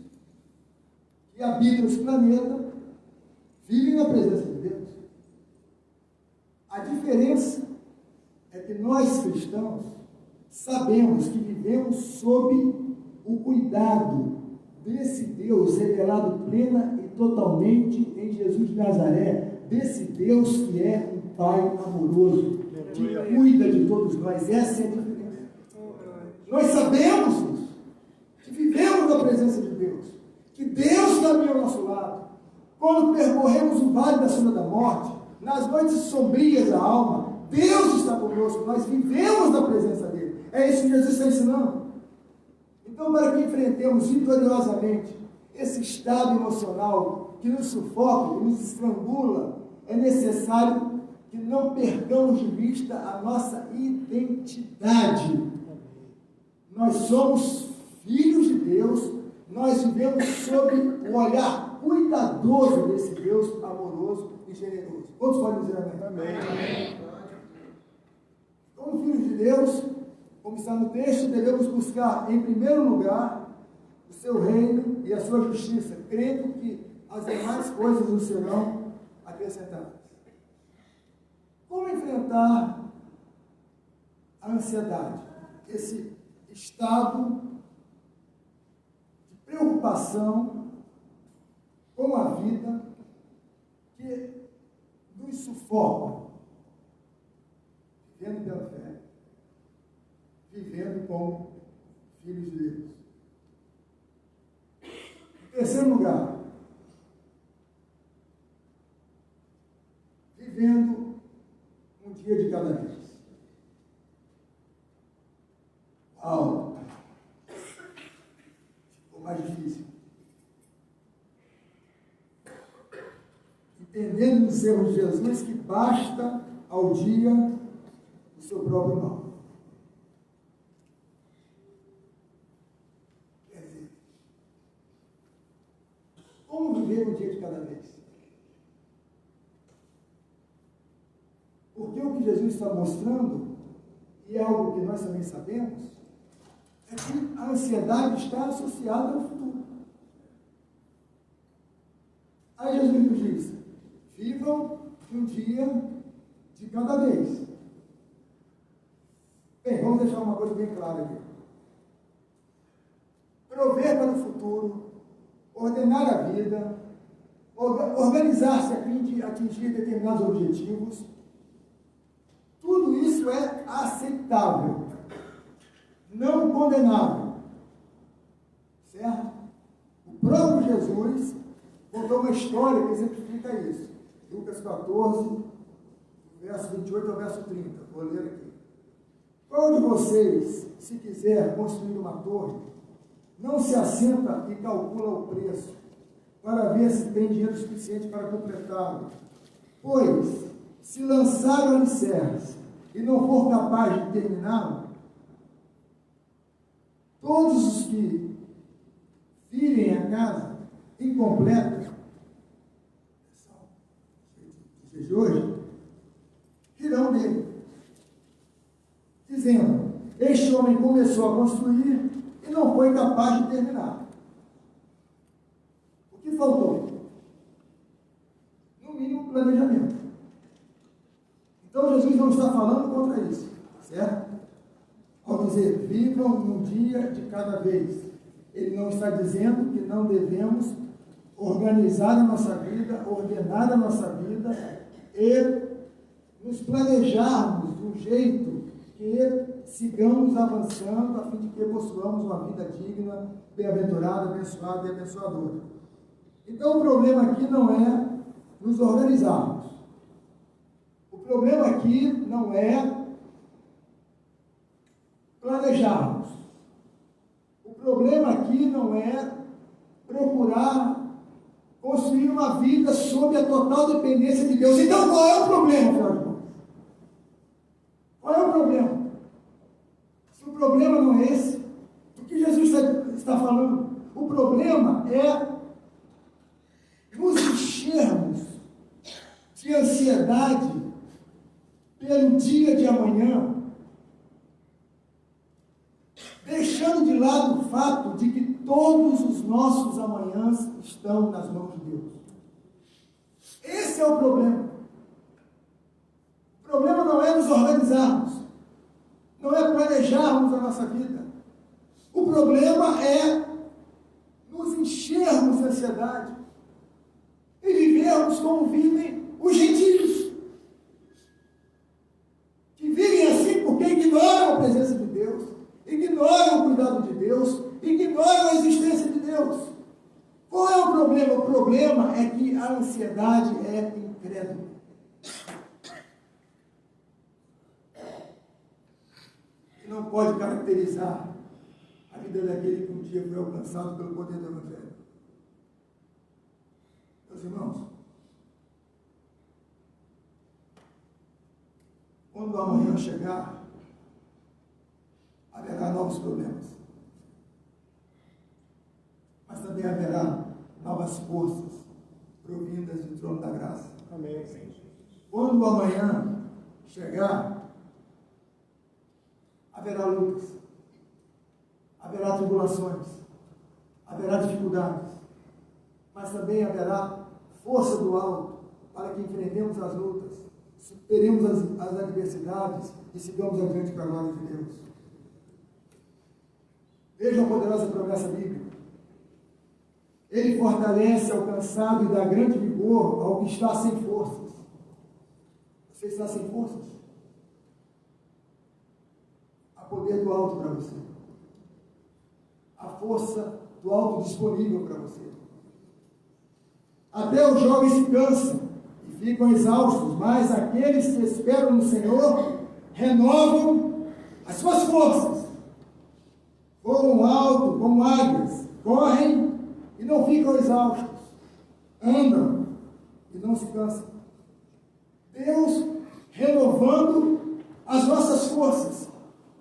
que habitam esse planeta vivem na presença de Deus. A diferença é que nós cristãos sabemos que vivemos sob o cuidado desse Deus revelado plena e totalmente em Jesus de Nazaré, desse Deus que é um Pai amoroso, que cuida de todos nós. Essa é a diferença. Nós sabemos isso, que vivemos na presença de Deus, que Deus caminha ao nosso lado. Quando percorremos o vale da sombra da morte, nas noites sombrias da alma, Deus está conosco, nós vivemos na presença dele. É isso que Jesus está ensinando. Então, para que enfrentemos vitoriosamente esse estado emocional que nos sufoca, que nos estrangula, é necessário que não percamos de vista a nossa identidade. Nós somos filhos de Deus, nós vivemos sob o olhar cuidadoso desse Deus amoroso e generoso. Todos podem dizer amém? Amém. Como filhos de Deus, como está no texto, devemos buscar, em primeiro lugar, o seu reino e a sua justiça, crendo que as demais coisas nos serão acrescentadas. Como enfrentar a ansiedade? Esse estado de preocupação com a vida que nos sufoca, vivendo pela fé, vivendo como filhos de Deus. Em terceiro lugar, vivendo um dia de cada vez. Uau! Ficou mais difícil. Entendendo nos erros de Jesus que basta ao dia o seu próprio mal. Quer dizer, como viver um dia de cada vez? Porque o que Jesus está mostrando, e é algo que nós também sabemos, é que a ansiedade está associada ao futuro. Aí Jesus nos diz: vivam um dia de cada vez. Bem, vamos deixar uma coisa bem clara aqui. Prover para o futuro, ordenar a vida, organizar-se a fim de atingir determinados objetivos, tudo isso é aceitável, não condenável. Certo? O próprio Jesus contou uma história que exemplifica isso. Lucas 14, verso 28 ao verso 30. Vou ler aqui. Qual de vocês, se quiser construir uma torre, não se assenta e calcula o preço, para ver se tem dinheiro suficiente para completá-lo? Pois, se lançar o alicerce e não for capaz de terminá-lo, todos os que virem a casa incompleta, de hoje, rirão dele, dizendo: este homem começou a construir e não foi capaz de terminar. O que faltou? No mínimo, planejamento. Então, Jesus não está falando contra isso, certo? Ao dizer, vivam um dia de cada vez. Ele não está dizendo que não devemos organizar a nossa vida, ordenar a nossa vida e nos planejarmos de um jeito que sigamos avançando a fim de que possuamos uma vida digna, bem-aventurada, abençoada e abençoadora. Então, o problema aqui não é nos organizarmos. O problema aqui não é planejarmos. O problema aqui não é procurar construir uma vida sob a total dependência de Deus. Então, qual é o problema, afinal de contas? Qual é o problema? Se o problema não é esse, o que Jesus está falando? O problema é nos enchermos de ansiedade pelo dia de amanhã, deixando de lado o fato de que todos os nossos amanhãs estão nas mãos de Deus. Esse é o problema. O problema não é nos organizarmos, não é planejarmos a nossa vida. O problema é nos enchermos de ansiedade e vivermos como vivem os gentios, que vivem assim porque ignoram a presença de Deus, ignoram o cuidado de Deus, ignoram a existência de Deus. Qual é o problema? O problema é que a ansiedade é incrédula. E não pode caracterizar a vida daquele que um dia foi alcançado pelo poder do Evangelho. Meus irmãos, quando o amanhã chegar, haverá novos problemas. Mas também haverá novas forças provindas do trono da graça. Amém. Quando o amanhã chegar, haverá lutas, haverá tribulações, haverá dificuldades, mas também haverá força do alto para que enfrentemos as lutas, superemos as adversidades e sigamos adiante para a glória de Deus. Veja a poderosa promessa bíblica. Ele fortalece ao cansado e dá grande vigor ao que está sem forças. Você está sem forças? Há poder do alto para você. Há força do alto disponível para você. Até os jovens se cansam e ficam exaustos, mas aqueles que esperam no Senhor renovam as suas forças. Voam alto como águias, correm e não ficam exaustos, andam e não se cansam. Deus renovando as nossas forças.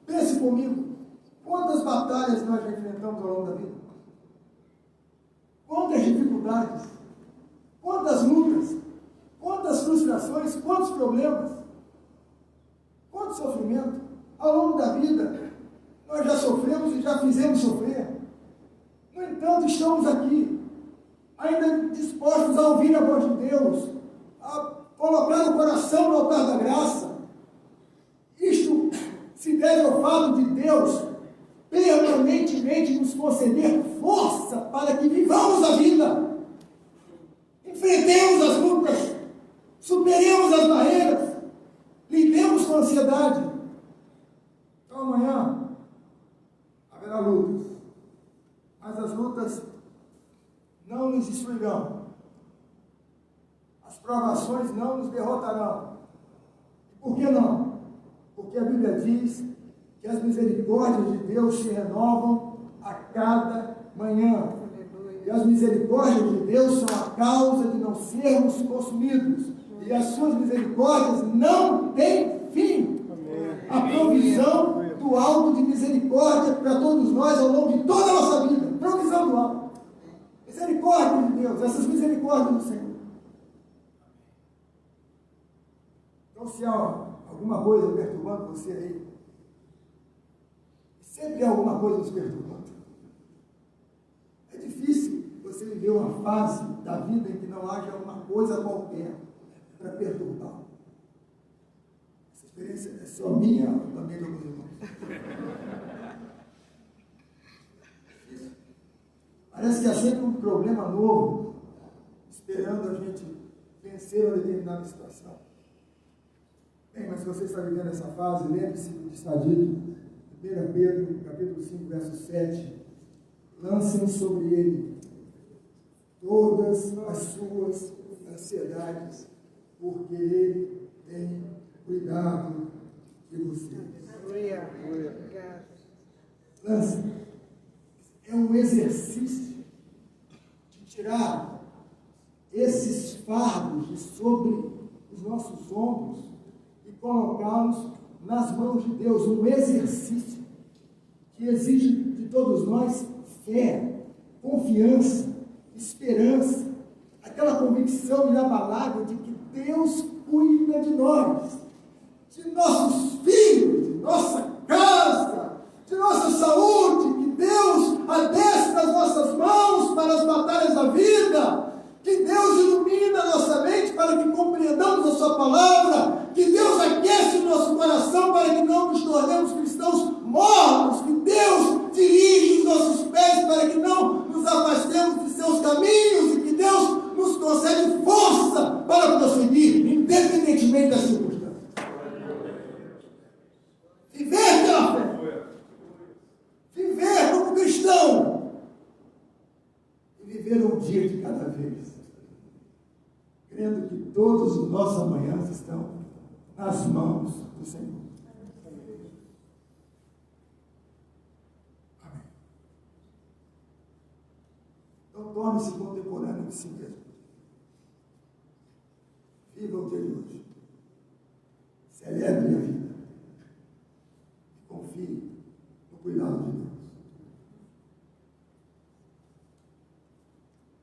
Pense comigo, quantas batalhas nós já enfrentamos ao longo da vida? Quantas dificuldades, quantas lutas, quantas frustrações, quantos problemas, quanto sofrimento ao longo da vida nós já sofremos e já fizemos sofrer. No entanto, estamos aqui, ainda dispostos a ouvir a voz de Deus, a colocar o coração no altar da graça. Isto se deve ao fato de Deus permanentemente nos conceder força para que vivamos a vida, enfrentemos as lutas, superemos as barreiras, lidemos com a ansiedade. Então amanhã haverá lutas, mas as lutas não nos destruirão, as provações não nos derrotarão. Por que não? Porque a Bíblia diz que as misericórdias de Deus se renovam a cada manhã. E as misericórdias de Deus são a causa de não sermos consumidos. E as suas misericórdias não têm fim. A provisão do alto de misericórdia para todos nós ao longo de toda a nossa vida. Provisão do alto. Misericórdia de Deus, essas misericórdias do Senhor. Então, se há alguma coisa perturbando você aí, sempre há alguma coisa nos perturbando. É difícil você viver uma fase da vida em que não haja uma coisa qualquer para perturbar. Essa experiência é só minha ou também de alguns irmãos? Parece que há sempre um problema novo esperando a gente vencer uma determinada situação. Bem, mas se você está vivendo essa fase, lembre-se do que está dito, 1 Pedro, capítulo 5, verso 7. Lancem sobre ele todas as suas ansiedades, porque ele tem cuidado de você. Lance. É um exercício de tirar esses fardos de sobre os nossos ombros e colocá-los nas mãos de Deus. Um exercício que exige de todos nós fé, confiança, esperança, aquela convicção inabalável de que Deus cuida de nós, de nossos filhos, de nossa casa, de nossa saúde, que Deus adestra as nossas mãos para as batalhas da vida, que Deus ilumina a nossa mente para que compreendamos a sua palavra, que Deus aquece o nosso coração para que não nos tornemos cristãos mornos, que Deus dirige os nossos pés para que não nos afastemos de seus caminhos e que Deus nos concede força para prosseguir, independentemente das circunstâncias. Viver pela fé, viver como cristão e viver um dia de cada vez, crendo que todos os nossos amanhãs estão nas mãos do Senhor. Amém. Então torne-se contemporâneo de si mesmo. Viva o dia de hoje. Celebre a vida. E confie no cuidado de Deus.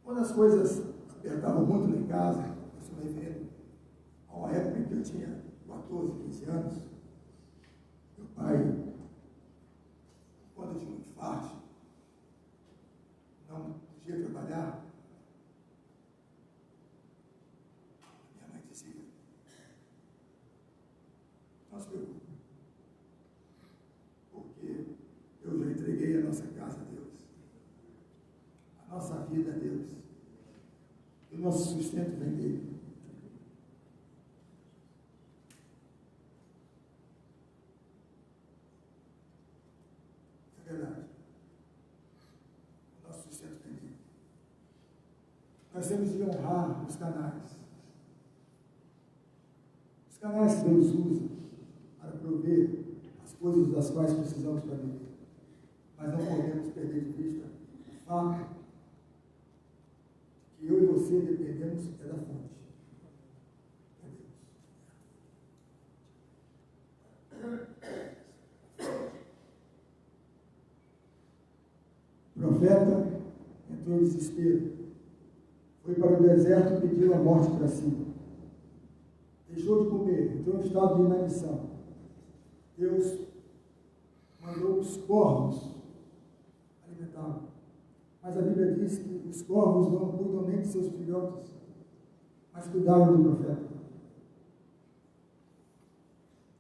Quando as coisas apertavam muito lá em casa, eu sou reverendo, a uma época em que eu tinha 14, 15 anos, meu pai, quando tinha um infarto, não podia trabalhar, minha mãe dizia, não se preocupe, porque eu já entreguei a nossa casa a Deus. A nossa vida vida, Deus. O nosso sustento vem dele. É verdade. O nosso sustento vem dele. Nós temos de honrar os canais. Os canais que Deus usa para prover as coisas das quais precisamos para viver. Mas não podemos perder de vista o fato que eu e você dependemos é da fonte. É Deus. O profeta entrou em desespero. Foi para o deserto e pediu a morte para si. Deixou de comer, entrou em estado de inanição. Deus mandou os corvos alimentá-lo. Mas a Bíblia diz que os corvos não cuidam nem de seus filhotes, mas cuidaram do profeta.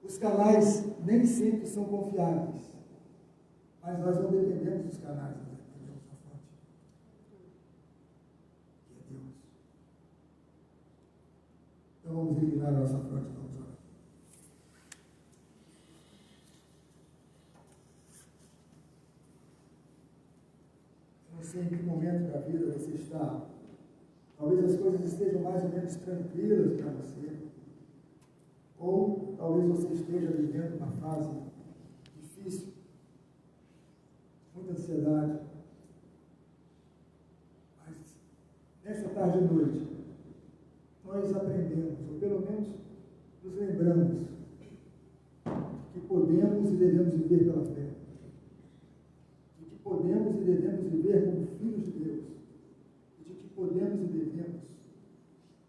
Os canais nem sempre são confiáveis, mas nós não dependemos dos canais, nós dependemos da fonte. Que é Deus. Então vamos eliminar a nossa fonte, vamos orar. Eu não sei em que momento da vida você está. Talvez as coisas estejam mais ou menos tranquilas para você. Ou talvez você esteja vivendo uma fase difícil, muita ansiedade. Mas nessa tarde e noite, nós aprendemos, ou pelo menos nos lembramos, que podemos e devemos viver pela fé. De que podemos e devemos viver como filhos de Deus. E de que podemos e devemos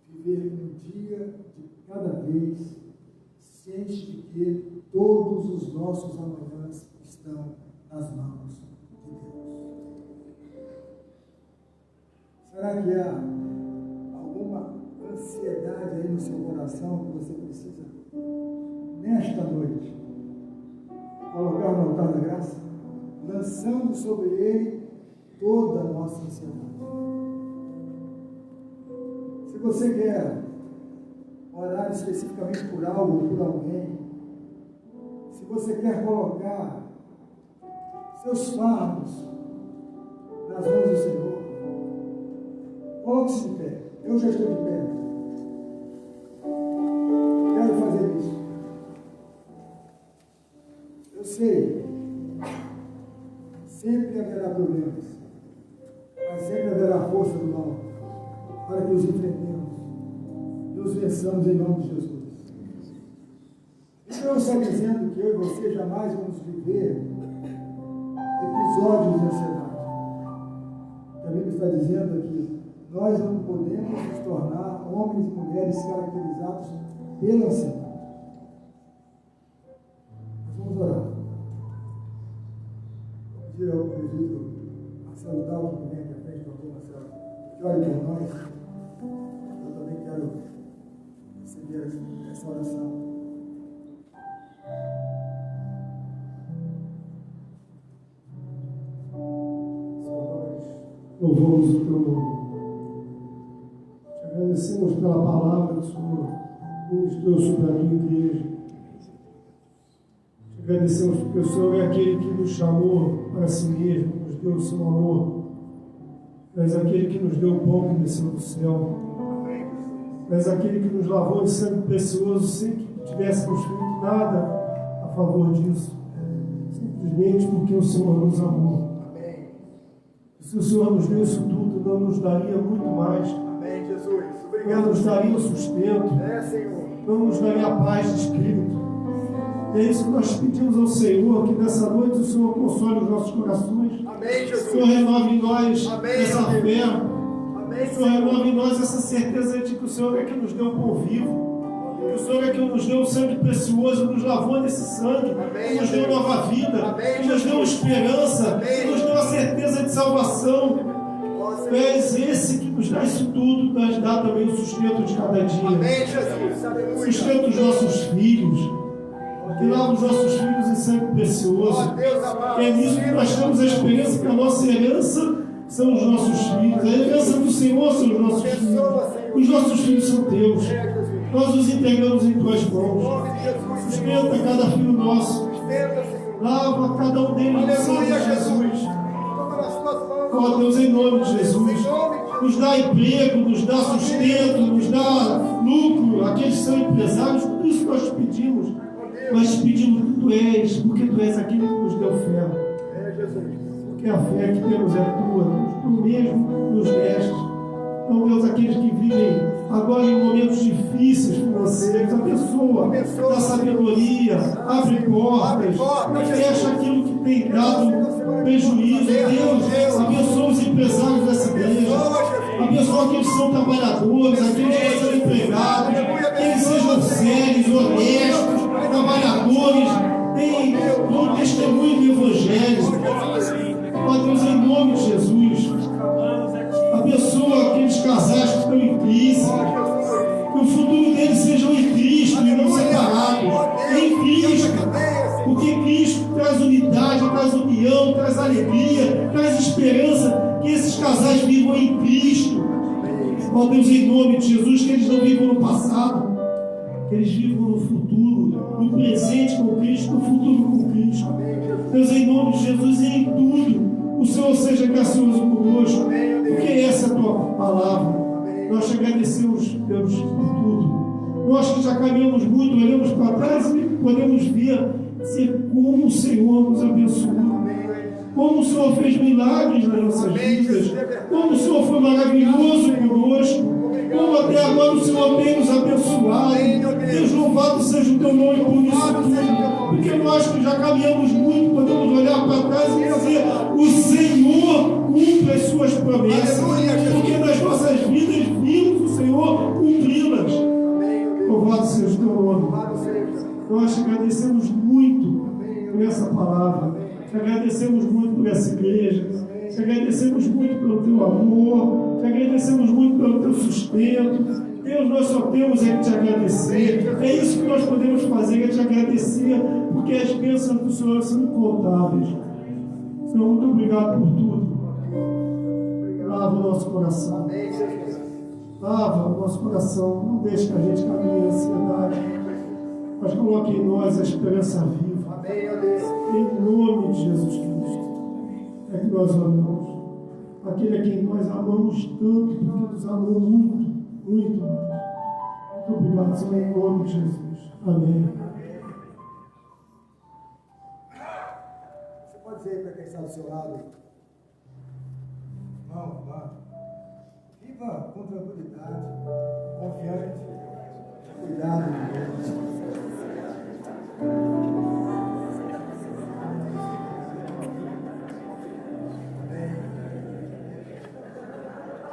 viver um dia de cada vez, ciente de que todos os nossos amanhãs estão nas mãos de Deus. Será que há alguma ansiedade aí no seu coração que você precisa, nesta noite, colocar no altar da graça, lançando sobre ele toda a nossa ansiedade? Se você quer orar especificamente por algo ou por alguém, se você quer colocar seus fardos nas mãos do Senhor, coloque-se de pé. Eu já estou de pé. Quero fazer isso. Eu sei, sempre haverá problemas, mas sempre haverá força do mal para que os enfrentemos. Nos vençamos em nome de Jesus. Então está dizendo que eu e você jamais vamos viver episódios de ansiedade. A Bíblia está dizendo aqui, nós não podemos nos tornar homens e mulheres caracterizados pela ansiedade. Nós vamos orar. Vou pedir ao presbítero Marcelo Dalton que venha aqui à frente, doutor Marcelo, que ore por nós. Eu também quero receber essa oração. Louvamos o teu nome. Te agradecemos pela palavra que o Senhor ministrou sobre a tua igreja. Te agradecemos porque o Senhor é aquele que nos chamou para si mesmo, nos deu o seu amor. Tu és aquele que nos deu o pão que desceu do céu. Tu és aquele que nos lavou de sangue precioso sem que tivéssemos feito nada a favor disso. Simplesmente porque o Senhor nos amou. Se o Senhor nos deu isso tudo, não nos daria muito mais. Amém, Jesus. Obrigado. Não nos daria o sustento. Senhor. Não nos daria a paz de espírito. É isso que nós pedimos ao Senhor, que nessa noite o Senhor console os nossos corações. Amém, Jesus. O Senhor renove em nós essa fé. Amém, O Senhor renove em nós essa certeza de que o Senhor é que nos deu o pão vivo. Que o Senhor é que nos deu o sangue precioso, nos lavou nesse sangue, que nos deu nova vida, que nos deu esperança, que nos deu a certeza de salvação. Tu és esse que nos dá isso tudo, nos dá também o sustento de cada dia. Amém, Jesus. O sustento dos nossos filhos, que lava os nossos filhos em sangue precioso. É nisso que nós temos a experiência que a nossa herança são os nossos filhos. A herança do Senhor são os nossos filhos. Os nossos filhos são teus. Nós os entregamos em tuas mãos. Sustenta cada filho nosso. Lava cada um deles no sangue de Jesus. Ó Deus, em nome de Jesus, nos dá emprego, nos dá sustento, nos dá lucro. Aqueles que são empresários, tudo isso nós te pedimos. Nós te pedimos que tu és, porque tu és aquele que nos deu fé. Porque a fé que temos é tua, tu mesmo nos deste. Então, Deus, aqueles que vivem agora em momentos difíceis financeiros, abençoa, dá sabedoria, abre portas, fecha aquilo que tem dado prejuízo. Deus, abençoa os empresários dessa igreja, abençoa aqueles que são trabalhadores, aqueles que são empregados, que eles sejam sérios, honestos, trabalhadores, tenham bom testemunho do Evangelho. Ó Deus, em nome de Jesus, abençoa aqueles casais que estão em crise, que o futuro deles seja em Cristo e não separados, em Cristo, porque Cristo traz unidade, traz união, traz alegria, traz esperança, que esses casais vivam em Cristo. Ó Deus, em nome de Jesus, que eles não vivam no passado, que eles vivam no futuro, no presente com Cristo, no futuro com Cristo. Deus, em nome de Jesus, e em tudo, o Senhor seja gracioso conosco, porque essa é a tua palavra. Nós te agradecemos, Deus, por tudo. Nós que já caminhamos muito, olhamos para trás e podemos ver como o Senhor nos abençoou, como o Senhor fez milagres nas nossas vidas, como o Senhor foi maravilhoso conosco, como até agora o Senhor tem nos abençoado. Deus, louvado seja o teu nome por isso tudo, porque nós que já caminhamos muito podemos olhar para trás e dizer: o Senhor cumpre as suas promessas, porque nas nossas vidas vimos o Senhor cumpri-las. Louvado seja o teu nome. Nós te agradecemos muito por essa palavra, te agradecemos muito por essa igreja, te agradecemos muito pelo teu amor, te agradecemos muito pelo teu sustento. Deus, nós só temos é que te agradecer. É isso que nós podemos fazer, é te agradecer, porque as bênçãos do Senhor são incontáveis. Senhor, muito obrigado por tudo. Lava o nosso coração. Lava o nosso coração. Não deixe que a gente caminhe em ansiedade, mas coloque em nós a esperança viva. Em nome de Jesus Cristo. É que nós amamos. Aquele a quem nós amamos tanto, porque nos amou muito, muito mais. Muito obrigado, Senhor, em nome de Jesus. Amém. Você pode dizer para quem está do seu lado: irmão, viva com tranquilidade, confiante, cuidado de Deus.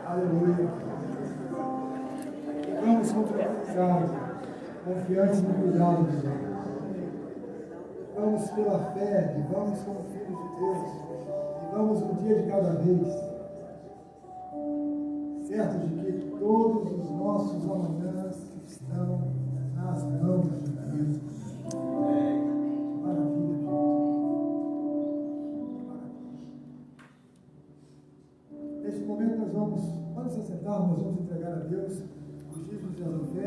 Aleluia. Vamos com tranquilidade, confiantes no cuidado de Deus. Vamos pela fé, e vamos como filhos de Deus, e vamos um dia de cada vez, certos de que todos os nossos amanhãs estão nas mãos de Deus. Maravilha, gente. Neste momento nós vamos se sentar, nós vamos entregar a Deus os dízimos e as ofertas.